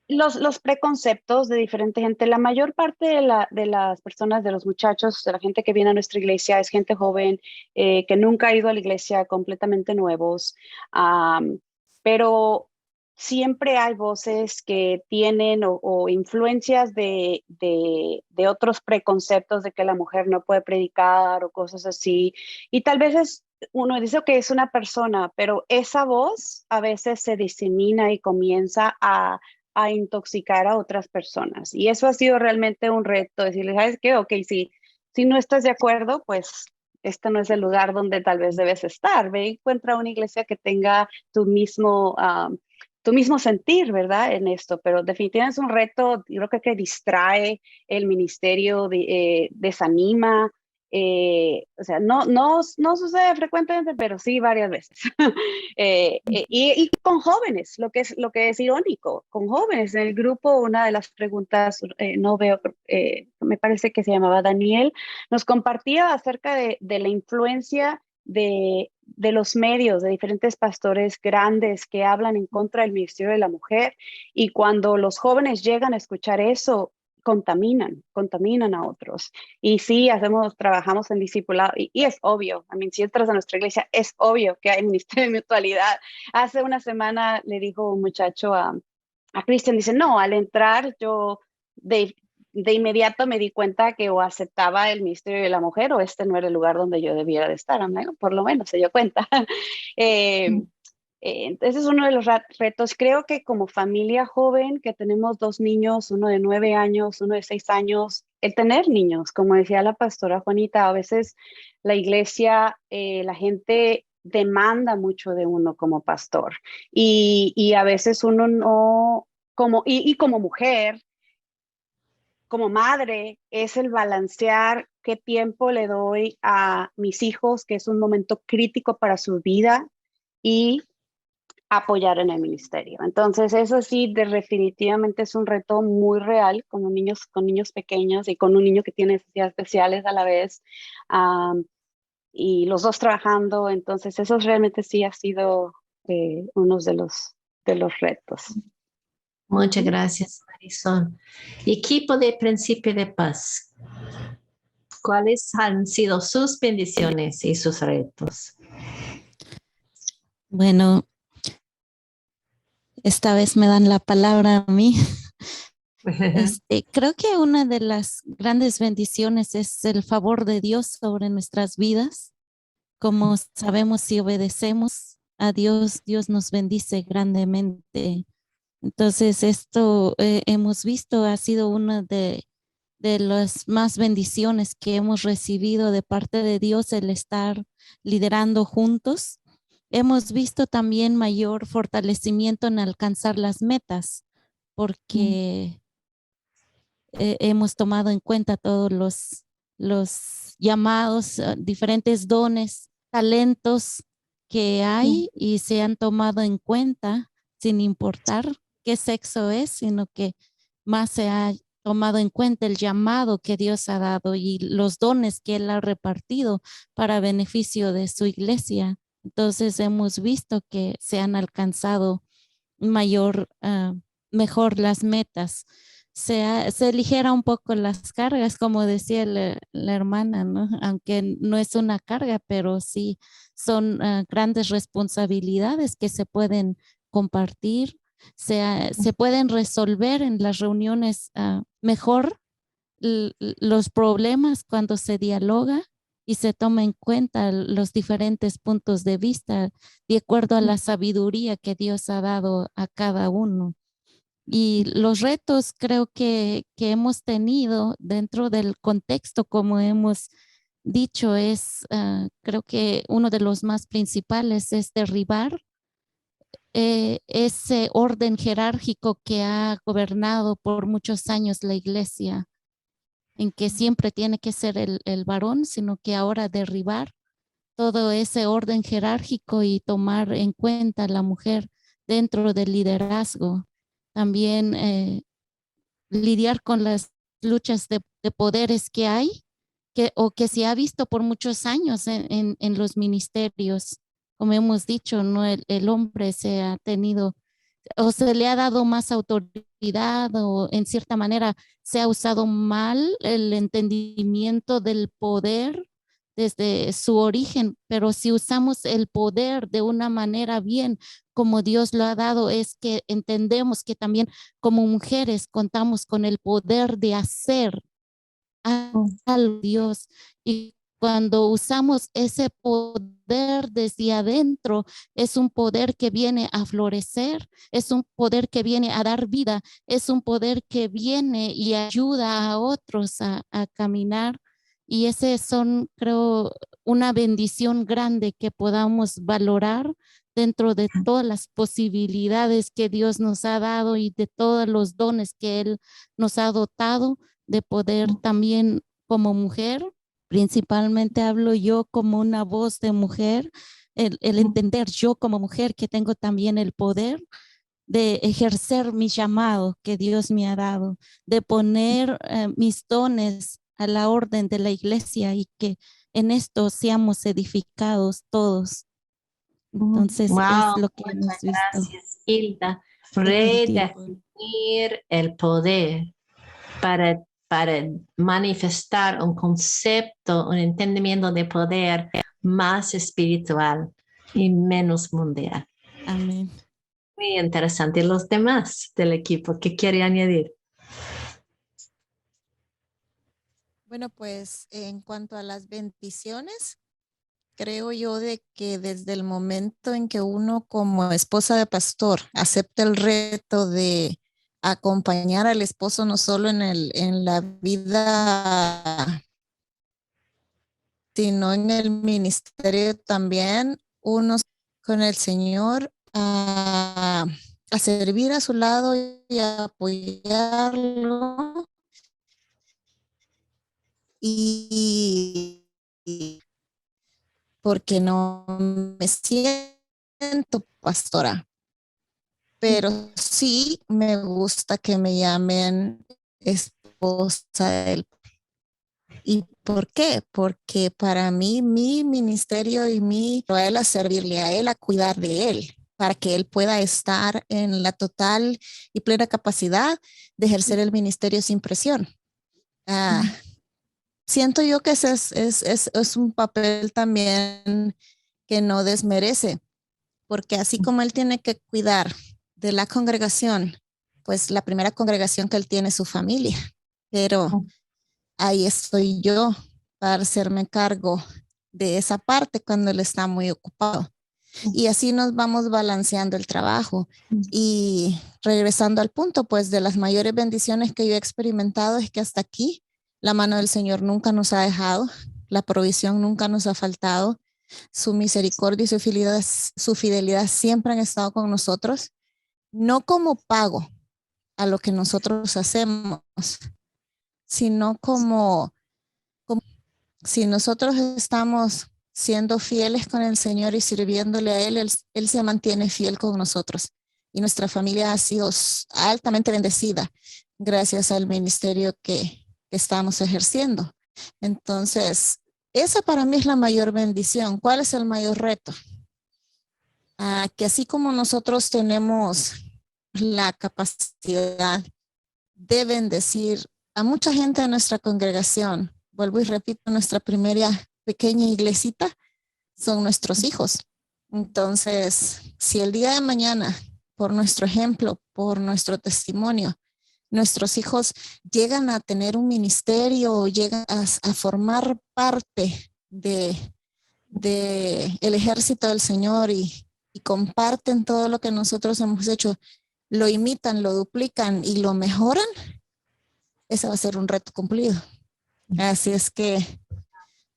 los preconceptos de diferente gente. La mayor parte de las personas, de los muchachos, de la gente que viene a nuestra iglesia es gente joven, que nunca ha ido a la iglesia, completamente nuevos, pero siempre hay voces que tienen o influencias de otros preconceptos de que la mujer no puede predicar o cosas así. Y tal vez uno dice que es una persona, pero esa voz a veces se disemina y comienza a intoxicar a otras personas. Y eso ha sido realmente un reto, decirles, ¿sabes qué? Ok, si no estás de acuerdo, pues este no es el lugar donde tal vez debes estar. Ve y encuentra una iglesia que tenga tu mismo sentir, ¿verdad? En esto, pero definitivamente es un reto, yo creo que distrae el ministerio, desanima. O sea, no sucede frecuentemente, pero sí varias veces. Y con jóvenes, lo que es irónico, con jóvenes en el grupo, una de las preguntas, no veo, me parece que se llamaba Daniel, nos compartía acerca de la influencia de los medios, de diferentes pastores grandes que hablan en contra del ministerio de la mujer, y cuando los jóvenes llegan a escuchar eso, contaminan a otros. Y sí, trabajamos en discipulado, y es obvio, si entras a nuestra iglesia, es obvio que hay ministerio de mutualidad. Hace una semana le dijo un muchacho a Christian, dice, no, al entrar yo de inmediato me di cuenta que o aceptaba el ministerio de la mujer o este no era el lugar donde yo debiera de estar, amigo. Por lo menos se dio cuenta. Ese es uno de los retos. Creo que como familia joven, que tenemos 2 niños, uno de 9 años, uno de 6 años, el tener niños, como decía la pastora Juanita, a veces la iglesia, la gente demanda mucho de uno como pastor, y a veces uno no, y como mujer, como madre, es el balancear qué tiempo le doy a mis hijos, que es un momento crítico para su vida, y apoyar en el ministerio. Entonces, eso sí, definitivamente es un reto muy real con niños pequeños y con un niño que tiene necesidades especiales a la vez, y los dos trabajando. Entonces, eso realmente sí ha sido uno de los retos. Muchas gracias, Marisol. Equipo de Príncipe de Paz, ¿cuáles han sido sus bendiciones y sus retos? Bueno, esta vez me dan la palabra a mí. Creo que una de las grandes bendiciones es el favor de Dios sobre nuestras vidas. Como sabemos, si obedecemos a Dios, Dios nos bendice grandemente. Entonces, esto hemos visto ha sido una de las más bendiciones que hemos recibido de parte de Dios, el estar liderando juntos. Hemos visto también mayor fortalecimiento en alcanzar las metas, porque hemos tomado en cuenta todos los llamados, diferentes dones, talentos que hay, y se han tomado en cuenta sin importar qué sexo es, sino que más se ha tomado en cuenta el llamado que Dios ha dado y los dones que Él ha repartido para beneficio de su iglesia. Entonces hemos visto que se han alcanzado mejor las metas. Se aligera un poco las cargas, como decía la hermana, ¿no? Aunque no es una carga, pero sí son grandes responsabilidades que se pueden compartir, se pueden resolver en las reuniones mejor los problemas cuando se dialoga y se toma en cuenta los diferentes puntos de vista de acuerdo a la sabiduría que Dios ha dado a cada uno. Y los retos creo que hemos tenido dentro del contexto, como hemos dicho, creo que uno de los más principales es derribar ese orden jerárquico que ha gobernado por muchos años la iglesia, en que siempre tiene que ser el varón, sino que ahora derribar todo ese orden jerárquico y tomar en cuenta a la mujer dentro del liderazgo. También lidiar con las luchas de poderes que hay, o que se ha visto por muchos años en los ministerios. Como hemos dicho, ¿no? El hombre se ha tenido o se le ha dado más autoridad o en cierta manera se ha usado mal el entendimiento del poder desde su origen, pero si usamos el poder de una manera bien, como Dios lo ha dado, es que entendemos que también como mujeres contamos con el poder de hacer al Dios, y cuando usamos ese poder desde adentro, es un poder que viene a florecer, es un poder que viene a dar vida, es un poder que viene y ayuda a otros a caminar. Y ese son, creo, una bendición grande que podamos valorar dentro de todas las posibilidades que Dios nos ha dado y de todos los dones que Él nos ha dotado, de poder también como mujer. Principalmente hablo yo como una voz de mujer, el entender yo como mujer que tengo también el poder de ejercer mi llamado que Dios me ha dado, de poner mis dones a la orden de la iglesia y que en esto seamos edificados todos. Entonces Wow, es lo que hemos muchas visto. gracias, Hilda. Definitivo. Redefinir el poder para manifestar un concepto, un entendimiento de poder más espiritual y menos mundial. Amén. Muy interesante. ¿Los demás del equipo qué quiere añadir? Bueno, pues en cuanto a las bendiciones, creo yo de que desde el momento en que uno como esposa de pastor acepta el reto de acompañar al esposo no solo en la vida, sino en el ministerio también, uno con el Señor a servir a su lado y a apoyarlo. Y porque no me siento pastora, pero sí me gusta que me llamen esposa del. ¿Y por qué? Porque para mí mi ministerio y a él a servirle a él, a cuidar de él, para que él pueda estar en la total y plena capacidad de ejercer el ministerio sin presión. Siento yo que ese es un papel también que no desmerece, porque así como él tiene que cuidar de la congregación, pues la primera congregación que él tiene es su familia, pero ahí estoy yo para hacerme cargo de esa parte cuando él está muy ocupado. Y así nos vamos balanceando el trabajo. Y regresando al punto, pues de las mayores bendiciones que yo he experimentado es que hasta aquí la mano del Señor nunca nos ha dejado, la provisión nunca nos ha faltado, su misericordia y su fidelidad siempre han estado con nosotros, no como pago a lo que nosotros hacemos, sino como si nosotros estamos siendo fieles con el Señor y sirviéndole a Él, Él se mantiene fiel con nosotros. Y nuestra familia ha sido altamente bendecida gracias al ministerio que estamos ejerciendo. Entonces, esa para mí es la mayor bendición. ¿Cuál es el mayor reto? Que así como nosotros tenemos la capacidad de bendecir a mucha gente de nuestra congregación, vuelvo y repito, nuestra primera pequeña iglesita son nuestros hijos. Entonces, si el día de mañana, por nuestro ejemplo, por nuestro testimonio, nuestros hijos llegan a tener un ministerio, llegan a formar parte de el ejército del Señor y comparten todo lo que nosotros hemos hecho, lo imitan, lo duplican y lo mejoran, ese va a ser un reto cumplido. Así es que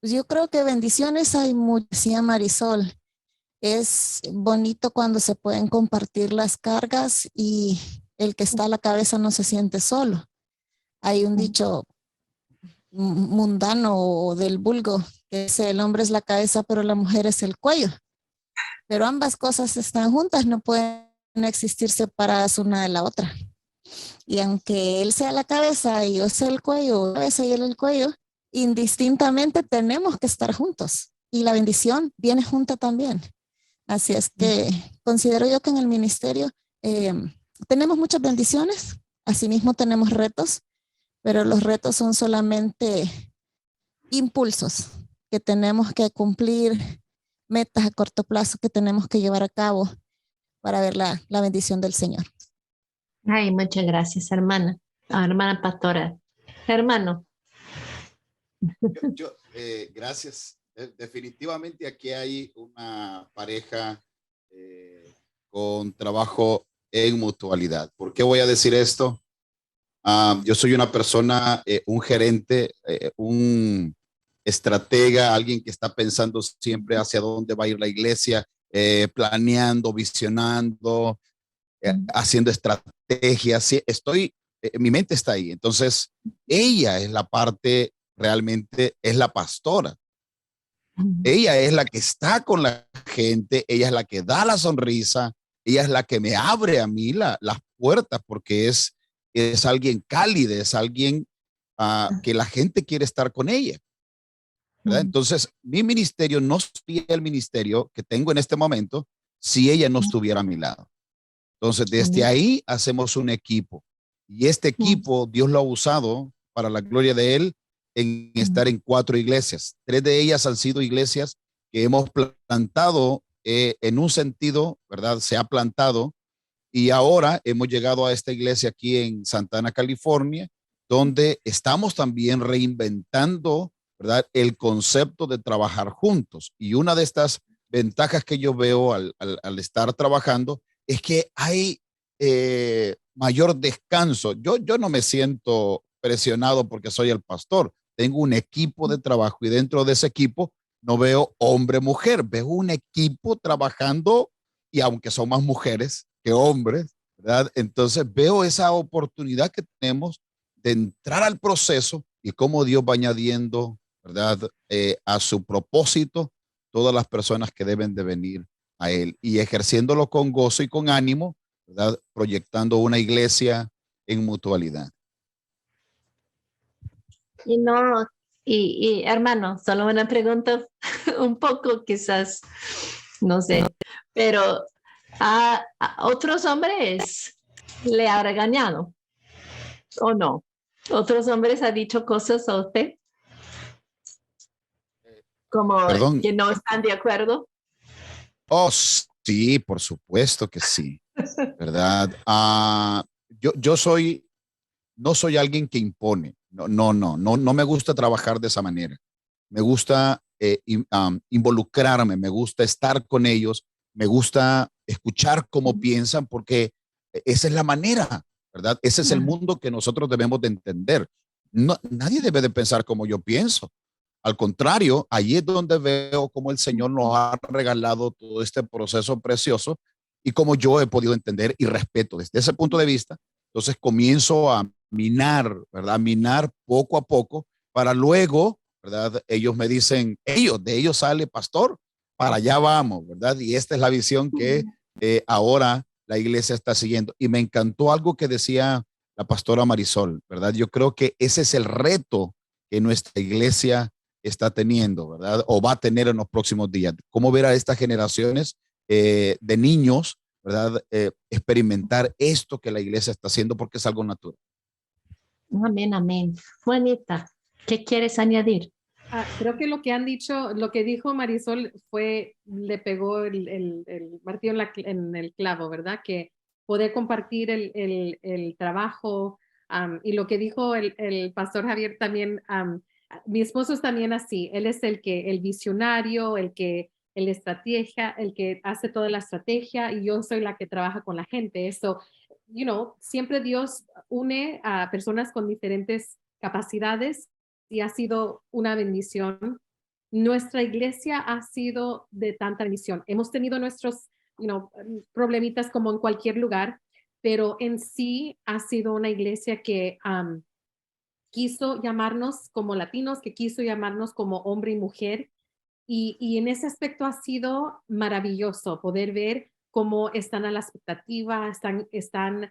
pues yo creo que bendiciones hay muchas, decía Marisol. Es bonito cuando se pueden compartir las cargas y el que está a la cabeza no se siente solo. Hay un dicho mundano o del vulgo que dice el hombre es la cabeza pero la mujer es el cuello. Pero ambas cosas están juntas, no pueden existir separadas una de la otra. Y aunque él sea la cabeza y yo sea el cuello, la cabeza y él el cuello, indistintamente tenemos que estar juntos. Y la bendición viene junta también. Así es que considero yo que en el ministerio tenemos muchas bendiciones, asimismo tenemos retos, pero los retos son solamente impulsos que tenemos que cumplir, metas a corto plazo que tenemos que llevar a cabo para ver la bendición del Señor. Ay, muchas gracias, hermana. Hermana pastora. Hermano. Gracias. Definitivamente aquí hay una pareja con trabajo en mutualidad. ¿Por qué voy a decir esto? Yo soy una persona, un gerente, un estratega, alguien que está pensando siempre hacia dónde va a ir la iglesia, planeando, visionando, haciendo estrategias. Sí, mi mente está ahí. Entonces, ella es la parte, realmente es la pastora. Ella es la que está con la gente, ella es la que da la sonrisa, ella es la que me abre a mí las puertas porque es alguien cálido, es alguien que la gente quiere estar con ella. ¿Verdad? Entonces, mi ministerio no sería el ministerio que tengo en este momento si ella no estuviera a mi lado. Entonces, desde ahí hacemos un equipo y este equipo Dios lo ha usado para la gloria de Él en estar en 4 iglesias. 3 de ellas han sido iglesias que hemos plantado en un sentido, ¿verdad? Se ha plantado y ahora hemos llegado a esta iglesia aquí en Santa Ana, California, donde estamos también reinventando, ¿verdad? El concepto de trabajar juntos. Y una de estas ventajas que yo veo al estar trabajando es que hay mayor descanso. Yo no me siento presionado porque soy el pastor. Tengo un equipo de trabajo y dentro de ese equipo no veo hombre-mujer, veo un equipo trabajando y aunque son más mujeres que hombres, ¿verdad? Entonces veo esa oportunidad que tenemos de entrar al proceso y cómo Dios va añadiendo, ¿verdad? A su propósito todas las personas que deben de venir a Él y ejerciéndolo con gozo y con ánimo, ¿verdad? Proyectando una iglesia en mutualidad. Y no, y hermano, solo una pregunta, un poco quizás, no sé, pero a otros hombres le ha regañado, ¿o no? ¿Otros hombres han dicho cosas a usted? Como Perdón. que no están de acuerdo. Oh, sí, por supuesto que sí, ¿verdad? Yo no soy alguien que impone. No me gusta trabajar de esa manera. Me gusta involucrarme, me gusta estar con ellos, me gusta escuchar cómo piensan, porque esa es la manera, ¿verdad? Ese es el mundo que nosotros debemos de entender. Nadie debe de pensar como yo pienso. Al contrario, allí es donde veo cómo el Señor nos ha regalado todo este proceso precioso y cómo yo he podido entender y respeto desde ese punto de vista. Entonces comienzo a minar, ¿verdad? Minar poco a poco para luego, ¿verdad? Ellos me dicen, de ellos sale pastor, para allá vamos, ¿verdad? Y esta es la visión que ahora la iglesia está siguiendo. Y me encantó algo que decía la pastora Marisol, ¿verdad? Yo creo que ese es el reto que nuestra iglesia está teniendo, ¿verdad? O va a tener en los próximos días. ¿Cómo ver a estas generaciones de niños, ¿verdad? Experimentar esto que la iglesia está haciendo porque es algo natural. Amén, amén. Juanita, ¿qué quieres añadir? Creo que lo que han dicho, lo que dijo Marisol le pegó el martillo en el clavo, ¿verdad? Que poder compartir el trabajo Y lo que dijo el pastor Javier también, mi esposo es también así. Él es el visionario, el estratega, el que hace toda la estrategia y yo soy la que trabaja con la gente. Eso, siempre Dios une a personas con diferentes capacidades y ha sido una bendición. Nuestra iglesia ha sido de tanta bendición. Hemos tenido nuestros, problemitas como en cualquier lugar, pero en sí ha sido una iglesia que quiso llamarnos como latinos, que quiso llamarnos como hombre y mujer. Y en ese aspecto ha sido maravilloso poder ver cómo están a la expectativa, están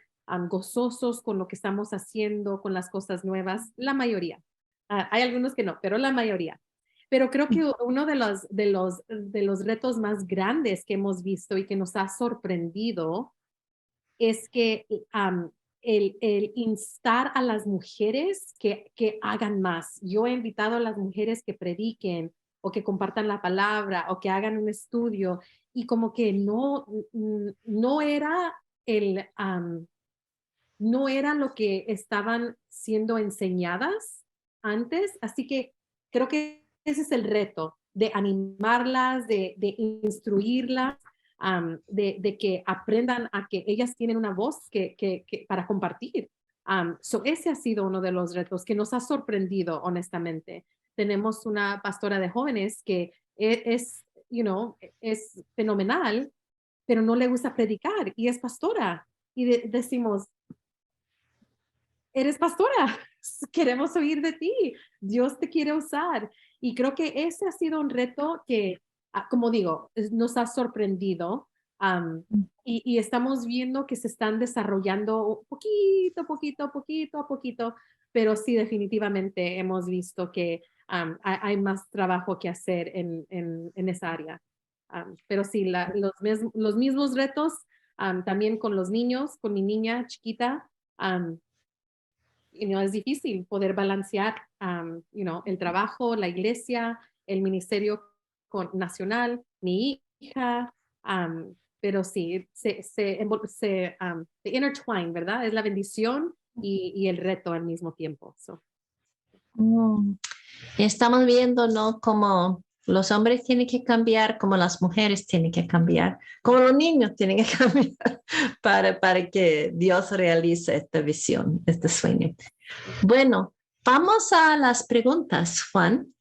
gozosos con lo que estamos haciendo, con las cosas nuevas, la mayoría. Hay algunos que no, pero la mayoría. Pero creo que uno de los retos más grandes que hemos visto y que nos ha sorprendido es que el instar a las mujeres que hagan más. Yo he invitado a las mujeres que prediquen o que compartan la palabra o que hagan un estudio y como que no era no era lo que estaban siendo enseñadas antes, así que creo que ese es el reto, de animarlas, de instruirlas, de que aprendan a que ellas tienen una voz para compartir. Ese ha sido uno de los retos que nos ha sorprendido, honestamente. Tenemos una pastora de jóvenes que es fenomenal, pero no le gusta predicar y es pastora. Y decimos, eres pastora, queremos oír de ti, Dios te quiere usar. Y creo que ese ha sido un reto que, como digo, nos ha sorprendido y estamos viendo que se están desarrollando poquito a poquito, pero sí definitivamente hemos visto que hay más trabajo que hacer en esa área. Pero sí, los mismos retos también con los niños, con mi niña chiquita, es difícil poder balancear, el trabajo, la iglesia, el ministerio nacional, mi hija, pero sí, se intertwine, ¿verdad? Es la bendición y el reto al mismo tiempo. Estamos viendo, ¿no? Como los hombres tienen que cambiar, como las mujeres tienen que cambiar, como los niños tienen que cambiar para que Dios realice esta visión, este sueño. Bueno, vamos a las preguntas, Juan.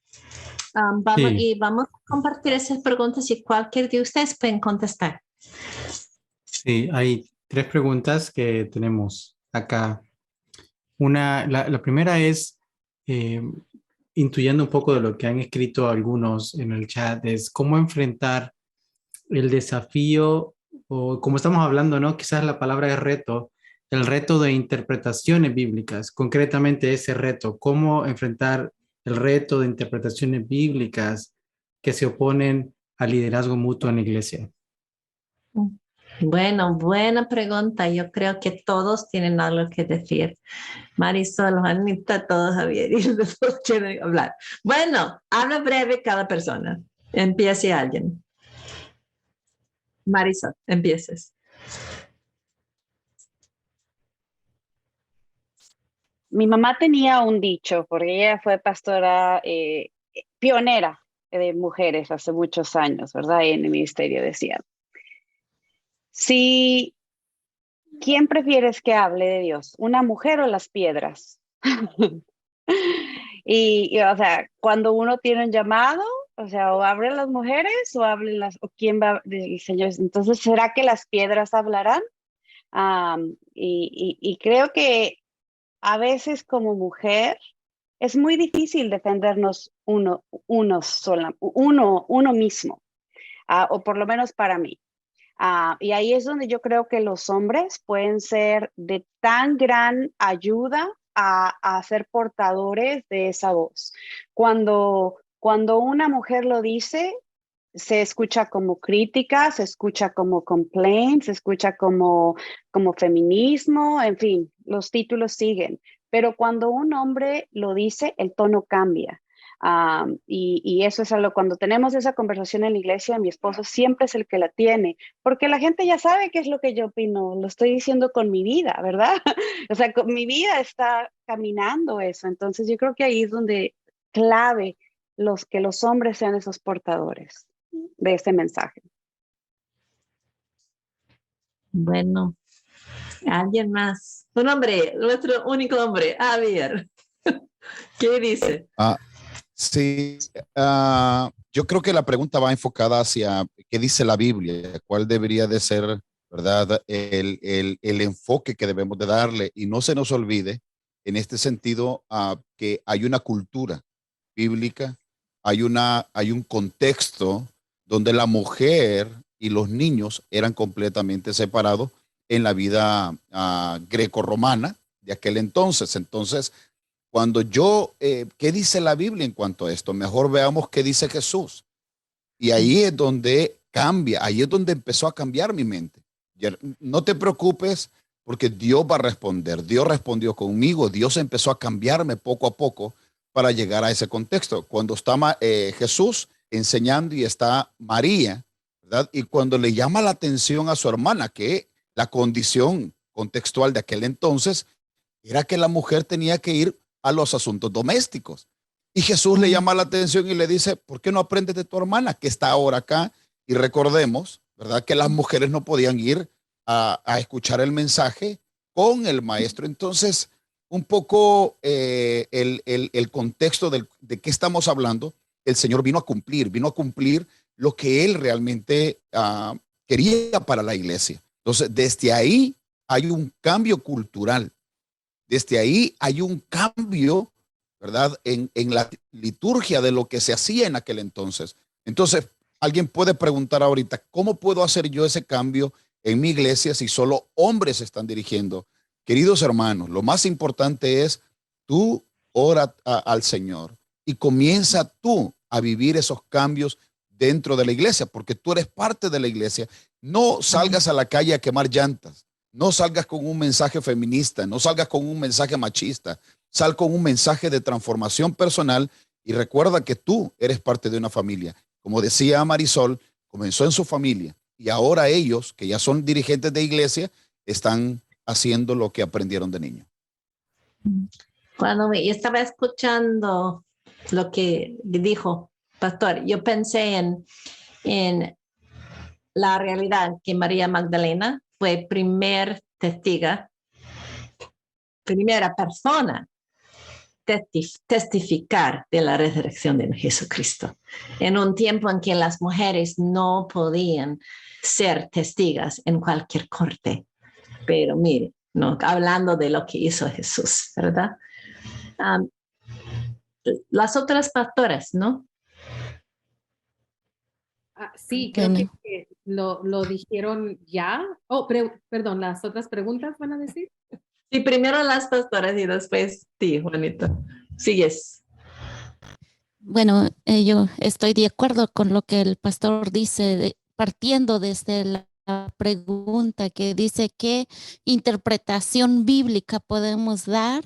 Y vamos a compartir esas preguntas y cualquier de ustedes pueden contestar. Sí, hay 3 preguntas que tenemos acá. La primera es, intuyendo un poco de lo que han escrito algunos en el chat, es cómo enfrentar el desafío, o como estamos hablando, ¿no? Quizás la palabra es reto, el reto de interpretaciones bíblicas, concretamente ese reto, cómo enfrentar el reto de interpretaciones bíblicas que se oponen al liderazgo mutuo en la iglesia. Bueno, buena pregunta. Yo creo que todos tienen algo que decir. Marisol, Juanita, todos, Javier, y los dos quieren hablar. Bueno, habla breve cada persona. Empiece alguien. Marisol, empieces. Mi mamá tenía un dicho, porque ella fue pastora pionera de mujeres hace muchos años, ¿verdad? En el ministerio decía, ¿quién prefieres que hable de Dios? ¿Una mujer o las piedras? O sea, cuando uno tiene un llamado, o sea, o hablen las mujeres o o quién va del Señor. Entonces, ¿será que las piedras hablarán? Y creo que a veces como mujer es muy difícil defendernos uno mismo, o por lo menos para mí. Y ahí es donde yo creo que los hombres pueden ser de tan gran ayuda a ser portadores de esa voz. Cuando una mujer lo dice, se escucha como crítica, se escucha como complaint, se escucha como feminismo, en fin, los títulos siguen. Pero cuando un hombre lo dice, el tono cambia. Y eso es algo, cuando tenemos esa conversación en la iglesia, mi esposo siempre es el que la tiene, porque la gente ya sabe qué es lo que yo opino, lo estoy diciendo con mi vida, ¿verdad? O sea, con mi vida está caminando eso, entonces yo creo que ahí es donde clave que los hombres sean esos portadores de ese mensaje. Bueno, alguien más. Un hombre, nuestro único hombre, Javier. ¿Qué dice? Sí, yo creo que la pregunta va enfocada hacia qué dice la Biblia, cuál debería de ser, ¿verdad? El enfoque que debemos de darle y no se nos olvide en este sentido que hay una cultura bíblica, hay un contexto donde la mujer y los niños eran completamente separados en la vida greco-romana de aquel entonces. Entonces, cuando ¿qué dice la Biblia en cuanto a esto? Mejor veamos qué dice Jesús. Y ahí es donde cambia, ahí es donde empezó a cambiar mi mente. No te preocupes porque Dios va a responder. Dios respondió conmigo, Dios empezó a cambiarme poco a poco para llegar a ese contexto. Cuando está Jesús enseñando y está María, ¿verdad? Y cuando le llama la atención a su hermana, que la condición contextual de aquel entonces era que la mujer tenía que ir a los asuntos domésticos. Y Jesús le llama la atención y le dice, ¿por qué no aprendes de tu hermana que está ahora acá? Y recordemos, ¿verdad? Que las mujeres no podían ir a escuchar el mensaje con el maestro. Entonces, un poco el contexto de qué estamos hablando, el Señor vino a cumplir lo que Él realmente quería para la iglesia. Entonces, desde ahí hay un cambio cultural. Desde ahí hay un cambio, ¿verdad? En la liturgia de lo que se hacía en aquel entonces. Entonces, alguien puede preguntar ahorita, ¿cómo puedo hacer yo ese cambio en mi iglesia si solo hombres están dirigiendo? Queridos hermanos, lo más importante es tú ora al Señor y comienza tú a vivir esos cambios dentro de la iglesia, porque tú eres parte de la iglesia. No salgas a la calle a quemar llantas. No salgas con un mensaje feminista, no salgas con un mensaje machista, sal con un mensaje de transformación personal y recuerda que tú eres parte de una familia. Como decía Marisol, comenzó en su familia y ahora ellos, que ya son dirigentes de iglesia, están haciendo lo que aprendieron de niño. Cuando estaba escuchando lo que dijo Pastor, yo pensé en la realidad que María Magdalena fue primera persona testificar de la resurrección de Jesucristo, en un tiempo en que las mujeres no podían ser testigos en cualquier corte. Pero mire, no, hablando de lo que hizo Jesús, ¿verdad? Las otras pastoras, ¿no? Sí, creo Bueno. que lo dijeron ya. Oh, perdón, las otras preguntas van a decir. Sí, primero las pastoras y después ti, Juanita. Sigues. Bueno, yo estoy de acuerdo con lo que el pastor dice, partiendo desde la pregunta que dice qué interpretación bíblica podemos dar.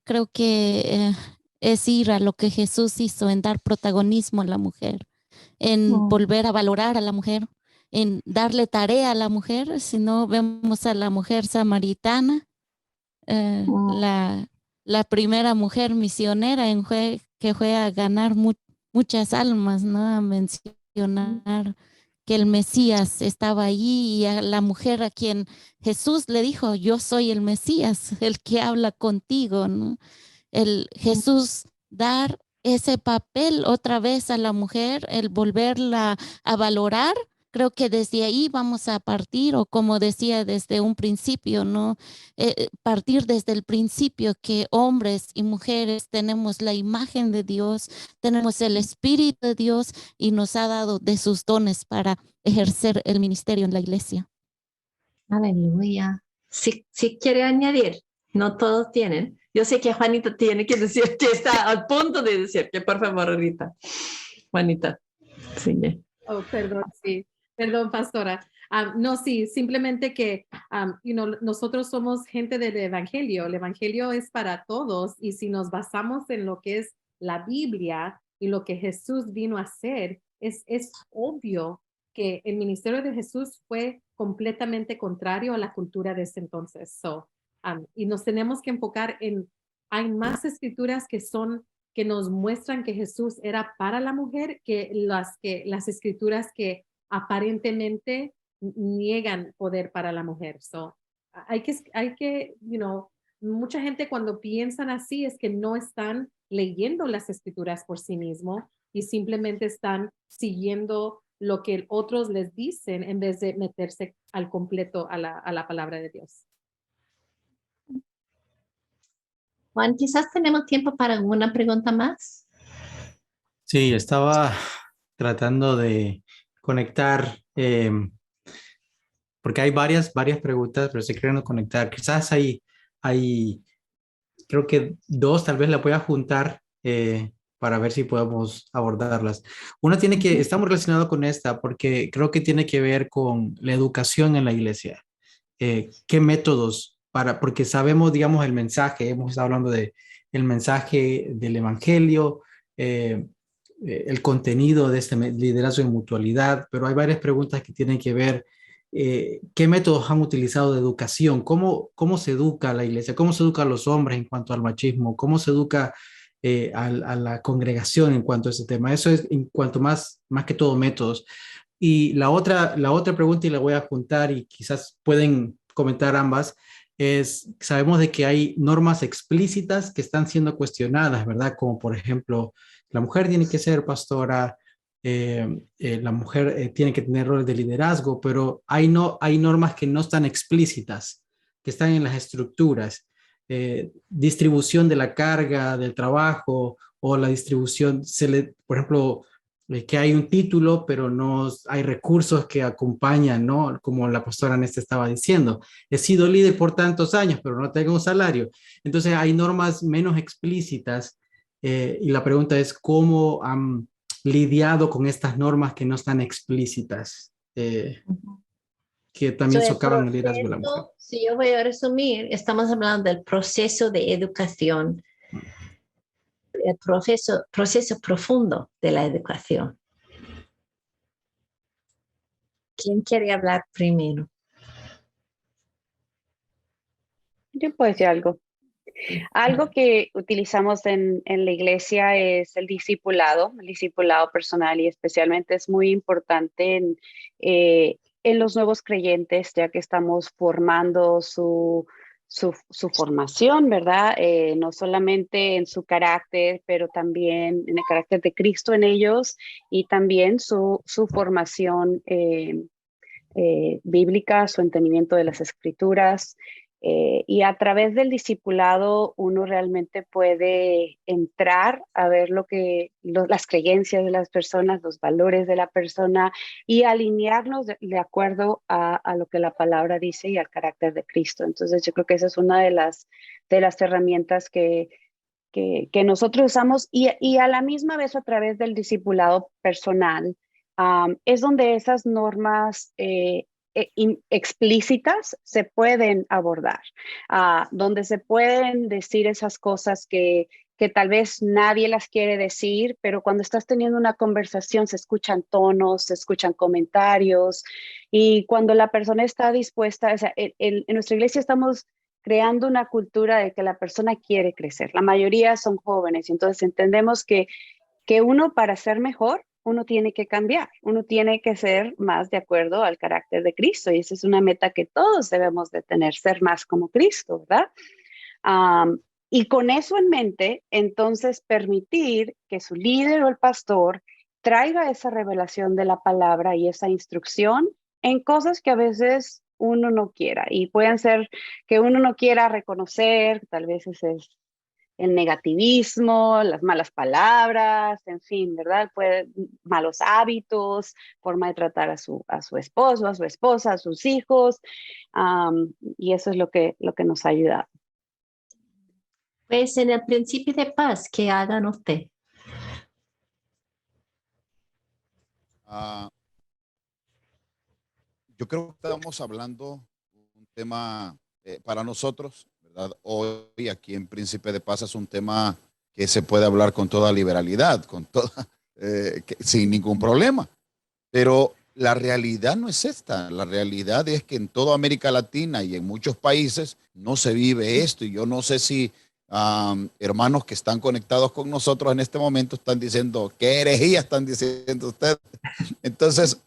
Creo que es ir a lo que Jesús hizo en dar protagonismo a la mujer, en volver a valorar a la mujer, en darle tarea a la mujer. Si no vemos a la mujer samaritana, la primera mujer misionera que fue a ganar muchas almas, ¿no? A mencionar que el Mesías estaba allí y a la mujer a quien Jesús le dijo, yo soy el Mesías, el que habla contigo, ¿no? El Jesús dar ese papel otra vez a la mujer, el volverla a valorar. Creo que desde ahí vamos a partir, o como decía desde un principio, ¿no? Partir desde el principio que hombres y mujeres tenemos la imagen de Dios, tenemos el Espíritu de Dios y nos ha dado de sus dones para ejercer el ministerio en la iglesia. Aleluya. Si quiere añadir, no todos tienen. Yo sé que Juanita tiene que decir, que está al punto de decir, que por favor, ahorita. Juanita. Sí. Oh, perdón, sí. Perdón, pastora. No, sí, simplemente que nosotros somos gente del evangelio. El evangelio es para todos y si nos basamos en lo que es la Biblia, y lo que Jesús vino a hacer, es obvio que el ministerio de Jesús fue completamente contrario a la cultura de ese entonces. Y nos tenemos que enfocar hay más escrituras que nos muestran que Jesús era para la mujer que las escrituras que aparentemente niegan poder para la mujer. Mucha gente cuando piensan así es que no están leyendo las escrituras por sí mismos y simplemente están siguiendo lo que otros les dicen en vez de meterse al completo a la palabra de Dios. Juan, quizás tenemos tiempo para alguna pregunta más. Sí, estaba tratando de conectar, porque hay varias preguntas, pero estoy queriendo conectar. Quizás hay creo que dos, tal vez la voy a juntar para ver si podemos abordarlas. Una está muy relacionado con esta, porque creo que tiene que ver con la educación en la iglesia. ¿Qué métodos porque sabemos, digamos, el mensaje, hemos estado hablando el mensaje del evangelio, el contenido de este liderazgo en mutualidad, pero hay varias preguntas que tienen que ver qué métodos han utilizado de educación, cómo se educa a la iglesia, cómo se educa a los hombres en cuanto al machismo, cómo se educa a la congregación en cuanto a ese tema. Eso es en cuanto más que todo métodos. Y la otra pregunta, y la voy a juntar y quizás pueden comentar ambas, sabemos de que hay normas explícitas que están siendo cuestionadas, ¿verdad? Como por ejemplo, la mujer tiene que ser pastora, la mujer tiene que tener roles de liderazgo, pero hay normas que no están explícitas, que están en las estructuras. Distribución de la carga, del trabajo, o la distribución, por ejemplo, que hay un título, pero no hay recursos que acompañan, ¿no? Como la pastora Néstor estaba diciendo. He sido líder por tantos años, pero no tengo un salario. Entonces hay normas menos explícitas y la pregunta es cómo han lidiado con estas normas que no están explícitas, que también socavan el liderazgo de la mujer. Si yo voy a resumir, estamos hablando del proceso de educación, el proceso profundo de la educación. ¿Quién quiere hablar primero? Yo puedo decir algo. Algo que utilizamos en la iglesia es el discipulado personal, y especialmente es muy importante en los nuevos creyentes, ya que estamos formando su formación, ¿verdad? No solamente en su carácter, pero también en el carácter de Cristo en ellos, y también su formación bíblica, su entendimiento de las escrituras. Y a través del discipulado uno realmente puede entrar a ver las creencias de las personas, los valores de la persona, y alinearnos de acuerdo a lo que la palabra dice y al carácter de Cristo. Entonces yo creo que esa es una de las herramientas que nosotros usamos, y a la misma vez a través del discipulado personal. Es donde esas normas explícitas se pueden abordar, donde se pueden decir esas cosas que tal vez nadie las quiere decir, pero cuando estás teniendo una conversación se escuchan tonos, se escuchan comentarios, y cuando la persona está dispuesta, o sea, en nuestra iglesia estamos creando una cultura de que la persona quiere crecer. La mayoría son jóvenes, entonces entendemos que uno, para ser mejor, uno tiene que cambiar, uno tiene que ser más de acuerdo al carácter de Cristo, y esa es una meta que todos debemos de tener, ser más como Cristo, ¿verdad? Y con eso en mente, entonces permitir que su líder o el pastor traiga esa revelación de la palabra y esa instrucción en cosas que a veces uno no quiera, y pueden ser que uno no quiera reconocer, tal vez ese es el negativismo, las malas palabras, en fin, ¿verdad? Malos hábitos, forma de tratar a su esposo, a su esposa, a sus hijos, y eso es lo que nos ha ayudado. Pues en el principio de paz, ¿qué hagan usted? Yo creo que estamos hablando de un tema para nosotros, ¿verdad? Hoy aquí en Príncipe de Paz es un tema que se puede hablar con toda liberalidad, sin ningún problema. Pero la realidad no es esta. La realidad es que en toda América Latina y en muchos países no se vive esto. Y yo no sé si hermanos que están conectados con nosotros en este momento están diciendo, ¿qué herejía están diciendo ustedes? Entonces,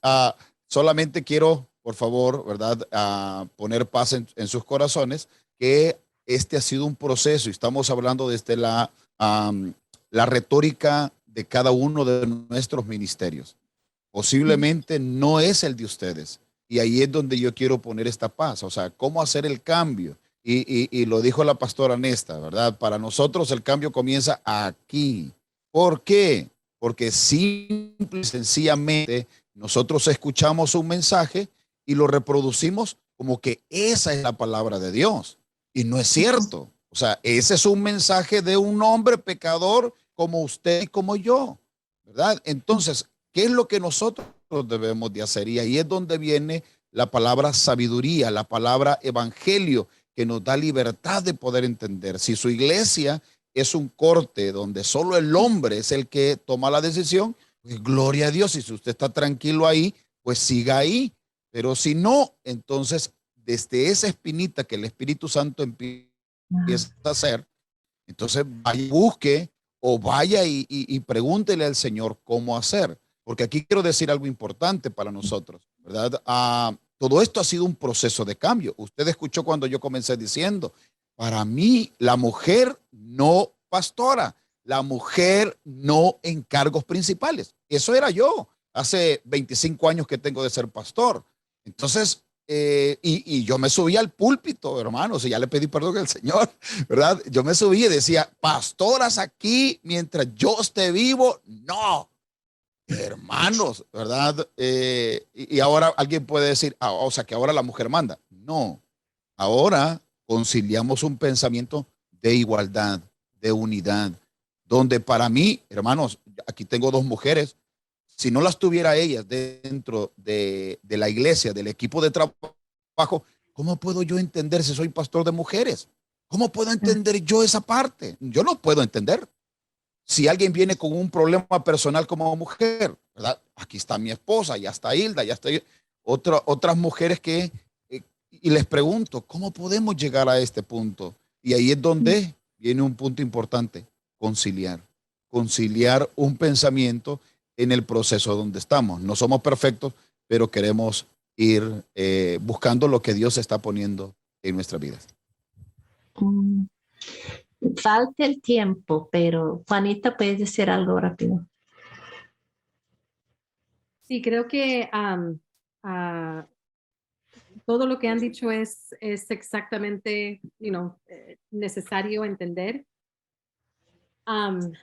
solamente quiero, por favor, ¿verdad?, poner paz en sus corazones, que este ha sido un proceso y estamos hablando desde la retórica de cada uno de nuestros ministerios. Posiblemente no es el de ustedes. Y ahí es donde yo quiero poner esta paz. O sea, cómo hacer el cambio. Y lo dijo la pastora Nesta, ¿verdad? Para nosotros el cambio comienza aquí. ¿Por qué? Porque simple y sencillamente nosotros escuchamos un mensaje y lo reproducimos como que esa es la palabra de Dios. Y no es cierto. O sea, ese es un mensaje de un hombre pecador como usted y como yo, ¿verdad? Entonces, ¿qué es lo que nosotros debemos de hacer? Y ahí es donde viene la palabra sabiduría, la palabra evangelio, que nos da libertad de poder entender. Si su iglesia es un corte donde solo el hombre es el que toma la decisión, pues gloria a Dios. Y si usted está tranquilo ahí, pues siga ahí. Pero si no, entonces desde esa espinita que el Espíritu Santo empieza a hacer, entonces vaya y busque o vaya y pregúntele al Señor cómo hacer. Porque aquí quiero decir algo importante para nosotros, ¿verdad? Todo esto ha sido un proceso de cambio. Usted escuchó cuando yo comencé diciendo, para mí la mujer no pastora, la mujer no en cargos principales. Eso era yo hace 25 años que tengo de ser pastor. Entonces, y yo me subí al púlpito, hermanos, y ya le pedí perdón al Señor, ¿verdad? Yo me subí y decía, pastoras aquí mientras yo esté vivo, no. Hermanos, ¿verdad? Y ahora alguien puede decir, o sea, que ahora la mujer manda. No, ahora conciliamos un pensamiento de igualdad, de unidad, donde para mí, hermanos, aquí tengo dos mujeres, si no las tuviera ellas dentro de la iglesia, del equipo de trabajo, ¿cómo puedo yo entender si soy pastor de mujeres? ¿Cómo puedo entender yo esa parte? Yo no puedo entender. Si alguien viene con un problema personal como mujer, ¿verdad? Aquí está mi esposa, ya está Hilda, ya está otras mujeres que, y les pregunto, ¿cómo podemos llegar a este punto? Y ahí es donde viene un punto importante, conciliar un pensamiento en el proceso donde estamos. No somos perfectos, pero queremos ir buscando lo que Dios está poniendo en nuestras vidas. Falta el tiempo, pero Juanita, ¿puedes decir algo rápido? Sí, creo que todo lo que han dicho es exactamente, necesario entender.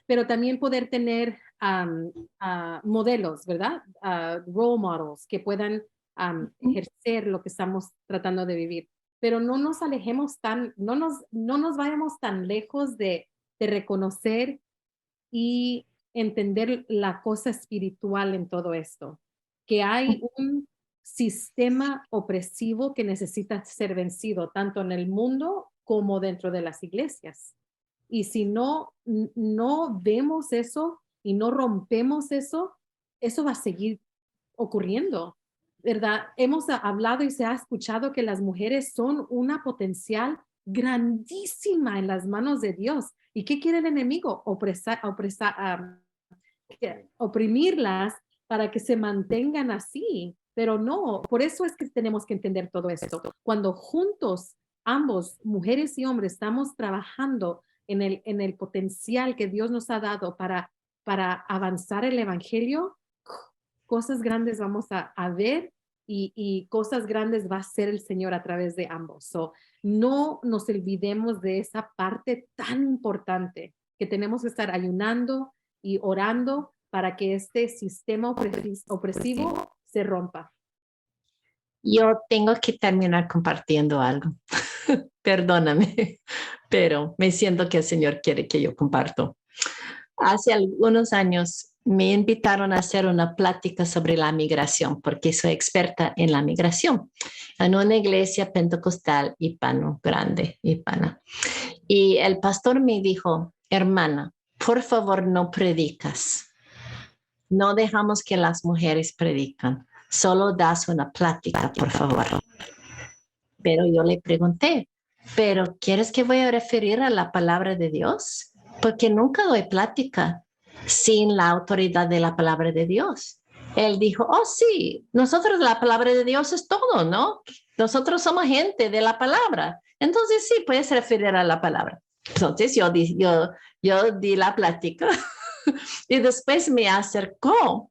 Pero también poder tener modelos, ¿verdad? Role models que puedan ejercer lo que estamos tratando de vivir. Pero no nos alejemos no nos vayamos tan lejos de reconocer y entender la cosa espiritual en todo esto, que hay un sistema opresivo que necesita ser vencido, tanto en el mundo como dentro de las iglesias. Y si no vemos eso y no rompemos eso, eso va a seguir ocurriendo, ¿verdad? Hemos hablado y se ha escuchado que las mujeres son una potencial grandísima en las manos de Dios. ¿Y qué quiere el enemigo? Oprimirlas para que se mantengan así. Pero no, por eso es que tenemos que entender todo esto. Cuando juntos, ambos, mujeres y hombres, estamos trabajando en el potencial que Dios nos ha dado para avanzar el evangelio, cosas grandes vamos a ver y cosas grandes va a hacer el Señor a través de ambos. So, no nos olvidemos de esa parte tan importante que tenemos que estar ayunando y orando para que este sistema opresivo se rompa. Yo tengo que terminar compartiendo algo. Perdóname, pero me siento que el Señor quiere que yo comparto. Hace algunos años me invitaron a hacer una plática sobre la migración, porque soy experta en la migración, en una iglesia pentecostal hispano grande, hispana. Y el pastor me dijo, hermana, por favor, no predicas. No dejamos que las mujeres predican. Solo das una plática, por favor. Pero yo le pregunté, ¿pero quieres que voy a referir a la palabra de Dios? Porque nunca doy plática sin la autoridad de la palabra de Dios. Él dijo, oh sí, nosotros la palabra de Dios es todo, ¿no? Nosotros somos gente de la palabra. Entonces sí, puedes referir a la palabra. Entonces yo di la plática y después me acercó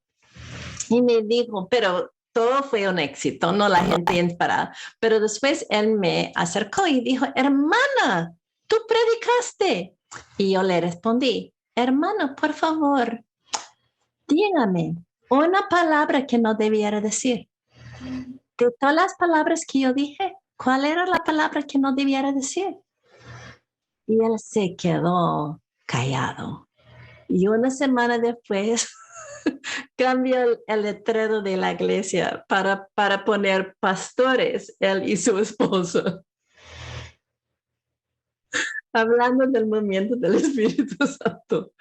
y me dijo, pero todo fue un éxito, no la gente enfadada. Pero después él me acercó y dijo, hermana, tú predicaste. Y yo le respondí, hermano, por favor, dígame una palabra que no debiera decir. De todas las palabras que yo dije, ¿cuál era la palabra que no debiera decir? Y él se quedó callado. Y una semana después cambió el letrero de la iglesia para poner pastores, él y su esposa. Hablando del movimiento del Espíritu Santo.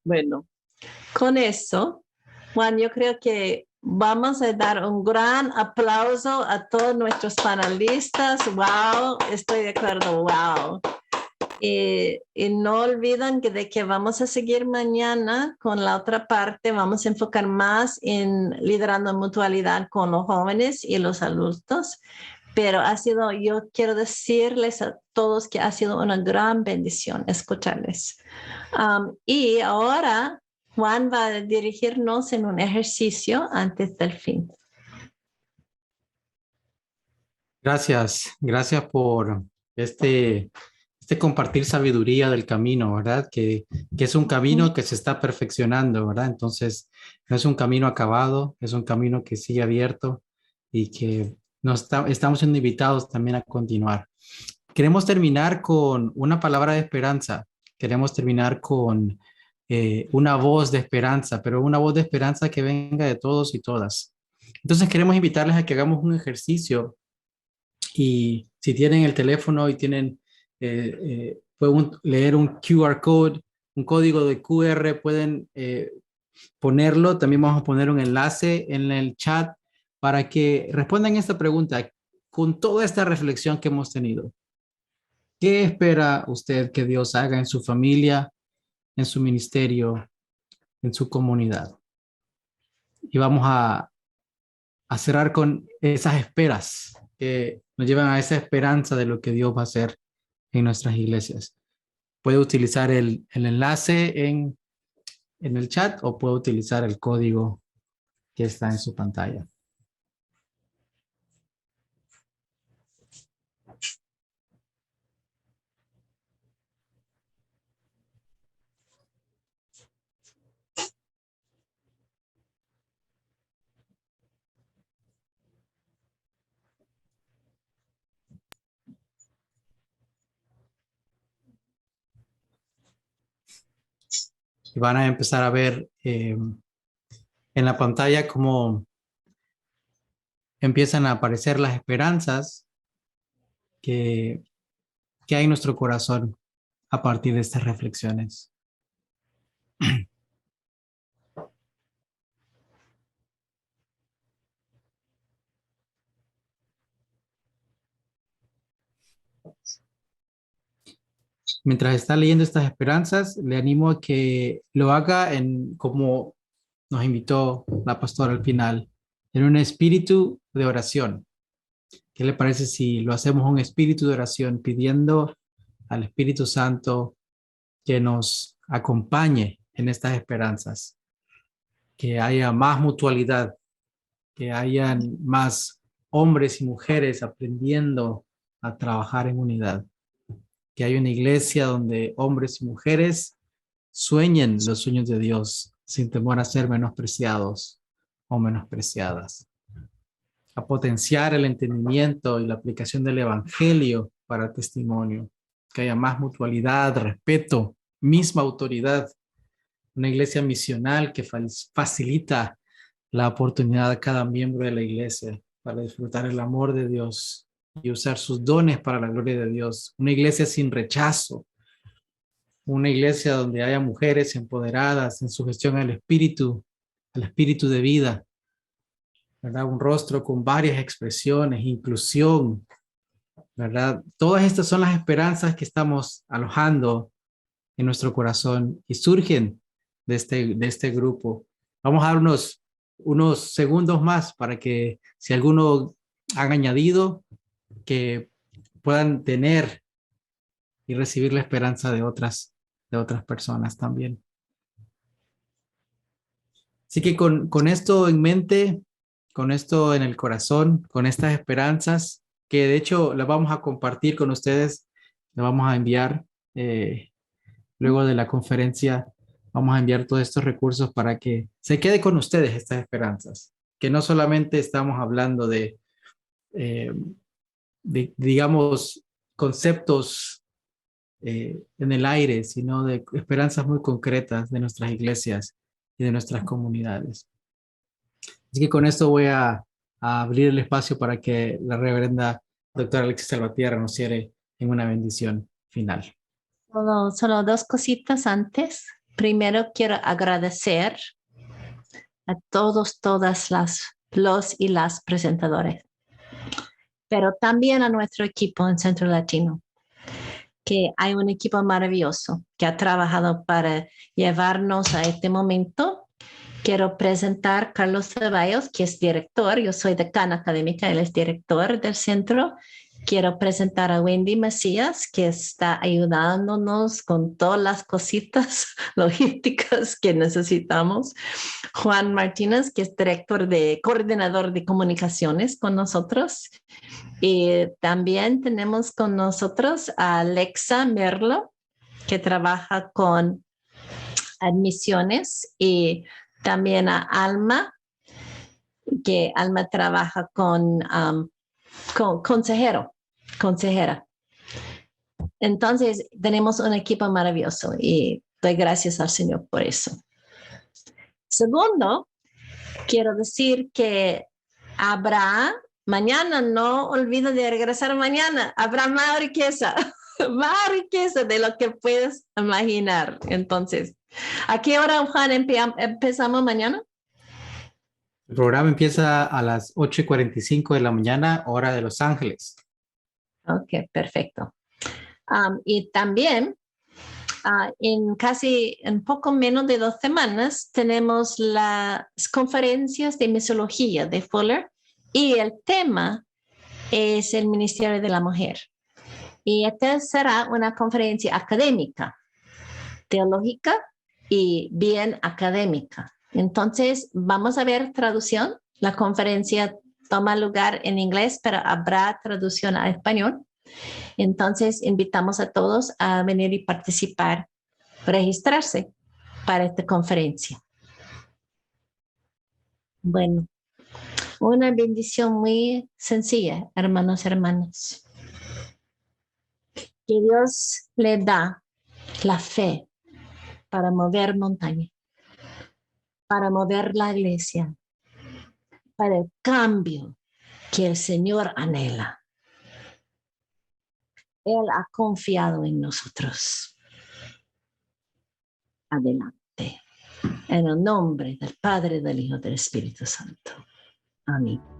Bueno, con eso, Juan, yo creo que vamos a dar un gran aplauso a todos nuestros panelistas. Wow, estoy de acuerdo, wow. Y no olviden de que vamos a seguir mañana con la otra parte. Vamos a enfocar más en liderando mutualidad con los jóvenes y los adultos. Pero yo quiero decirles a todos que ha sido una gran bendición escucharles. Y ahora Juan va a dirigirnos en un ejercicio antes del fin. Gracias por este compartir sabiduría del camino, ¿verdad? Que es un camino que se está perfeccionando, ¿verdad? Entonces, no es un camino acabado, es un camino que sigue abierto y que estamos siendo invitados también a continuar. Queremos terminar con una palabra de esperanza. Queremos terminar con una voz de esperanza, pero una voz de esperanza que venga de todos y todas. Entonces, queremos invitarles a que hagamos un ejercicio y si tienen el teléfono y tienen pueden leer un QR code, un código de QR, pueden ponerlo. También vamos a poner un enlace en el chat para que respondan esta pregunta con toda esta reflexión que hemos tenido. ¿Qué espera usted que Dios haga en su familia, en su ministerio, en su comunidad? Y vamos a cerrar con esas esperas que nos llevan a esa esperanza de lo que Dios va a hacer en nuestras iglesias. Puede utilizar el enlace en el chat o puede utilizar el código que está en su pantalla. Y van a empezar a ver en la pantalla cómo empiezan a aparecer las esperanzas que hay en nuestro corazón a partir de estas reflexiones. Mientras está leyendo estas esperanzas, le animo a que lo haga como nos invitó la pastora al final, en un espíritu de oración. ¿Qué le parece si lo hacemos un espíritu de oración pidiendo al Espíritu Santo que nos acompañe en estas esperanzas? Que haya más mutualidad, que hayan más hombres y mujeres aprendiendo a trabajar en unidad. Que haya una iglesia donde hombres y mujeres sueñen los sueños de Dios sin temor a ser menospreciados o menospreciadas. A potenciar el entendimiento y la aplicación del evangelio para testimonio. Que haya más mutualidad, respeto, misma autoridad. Una iglesia misional que facilita la oportunidad a cada miembro de la iglesia para disfrutar el amor de Dios y usar sus dones para la gloria de Dios. Una iglesia sin rechazo. una iglesia donde haya mujeres empoderadas en su gestión al espíritu de vida, ¿verdad? Un rostro con varias expresiones, inclusión, ¿verdad? Todas estas son las esperanzas que estamos alojando en nuestro corazón y surgen de este grupo. Vamos a dar unos segundos más para que si alguno han añadido, que puedan tener y recibir la esperanza de otras personas también. Así que con esto en mente, con esto en el corazón, con estas esperanzas, que de hecho las vamos a compartir con ustedes, las vamos a enviar luego de la conferencia, vamos a enviar todos estos recursos para que se quede con ustedes estas esperanzas, que no solamente estamos hablando de digamos, conceptos en el aire, sino de esperanzas muy concretas de nuestras iglesias y de nuestras comunidades. Así que con esto voy a abrir el espacio para que la reverenda doctora Alexis Salvatierra nos cierre en una bendición final. Solo dos cositas antes. Primero quiero agradecer a todas los y las presentadores, pero también a nuestro equipo en Centro Latino, que hay un equipo maravilloso que ha trabajado para llevarnos a este momento. Quiero presentar a Carlos Ceballos, que es director. Yo soy decana académica, él es director del centro. Quiero presentar a Wendy Macías, que está ayudándonos con todas las cositas logísticas que necesitamos. Juan Martínez, que es coordinador de comunicaciones con nosotros. Y también tenemos con nosotros a Alexa Merlo, que trabaja con admisiones, y también a Alma, que Alma trabaja con consejera. Entonces, tenemos un equipo maravilloso y doy gracias al Señor por eso. Segundo, quiero decir que habrá, mañana, no olvides de regresar mañana, habrá más riqueza de lo que puedes imaginar. Entonces, ¿a qué hora, Juan, empezamos mañana? El programa empieza a las 8:45 de la mañana, hora de Los Ángeles. Ok, perfecto. Y también, en poco menos de 2 semanas, tenemos las conferencias de misología de Fuller, y el tema es el Ministerio de la Mujer. Y esta será una conferencia académica, teológica y bien académica. Entonces, vamos a ver traducción. La conferencia toma lugar en inglés, pero habrá traducción a español. Entonces, invitamos a todos a venir y participar, registrarse para esta conferencia. Bueno, una bendición muy sencilla, hermanos y hermanas. Que Dios le da la fe para mover montaña, para mover la iglesia, para el cambio que el Señor anhela. Él ha confiado en nosotros. Adelante. En el nombre del Padre, del Hijo y del Espíritu Santo. Amén.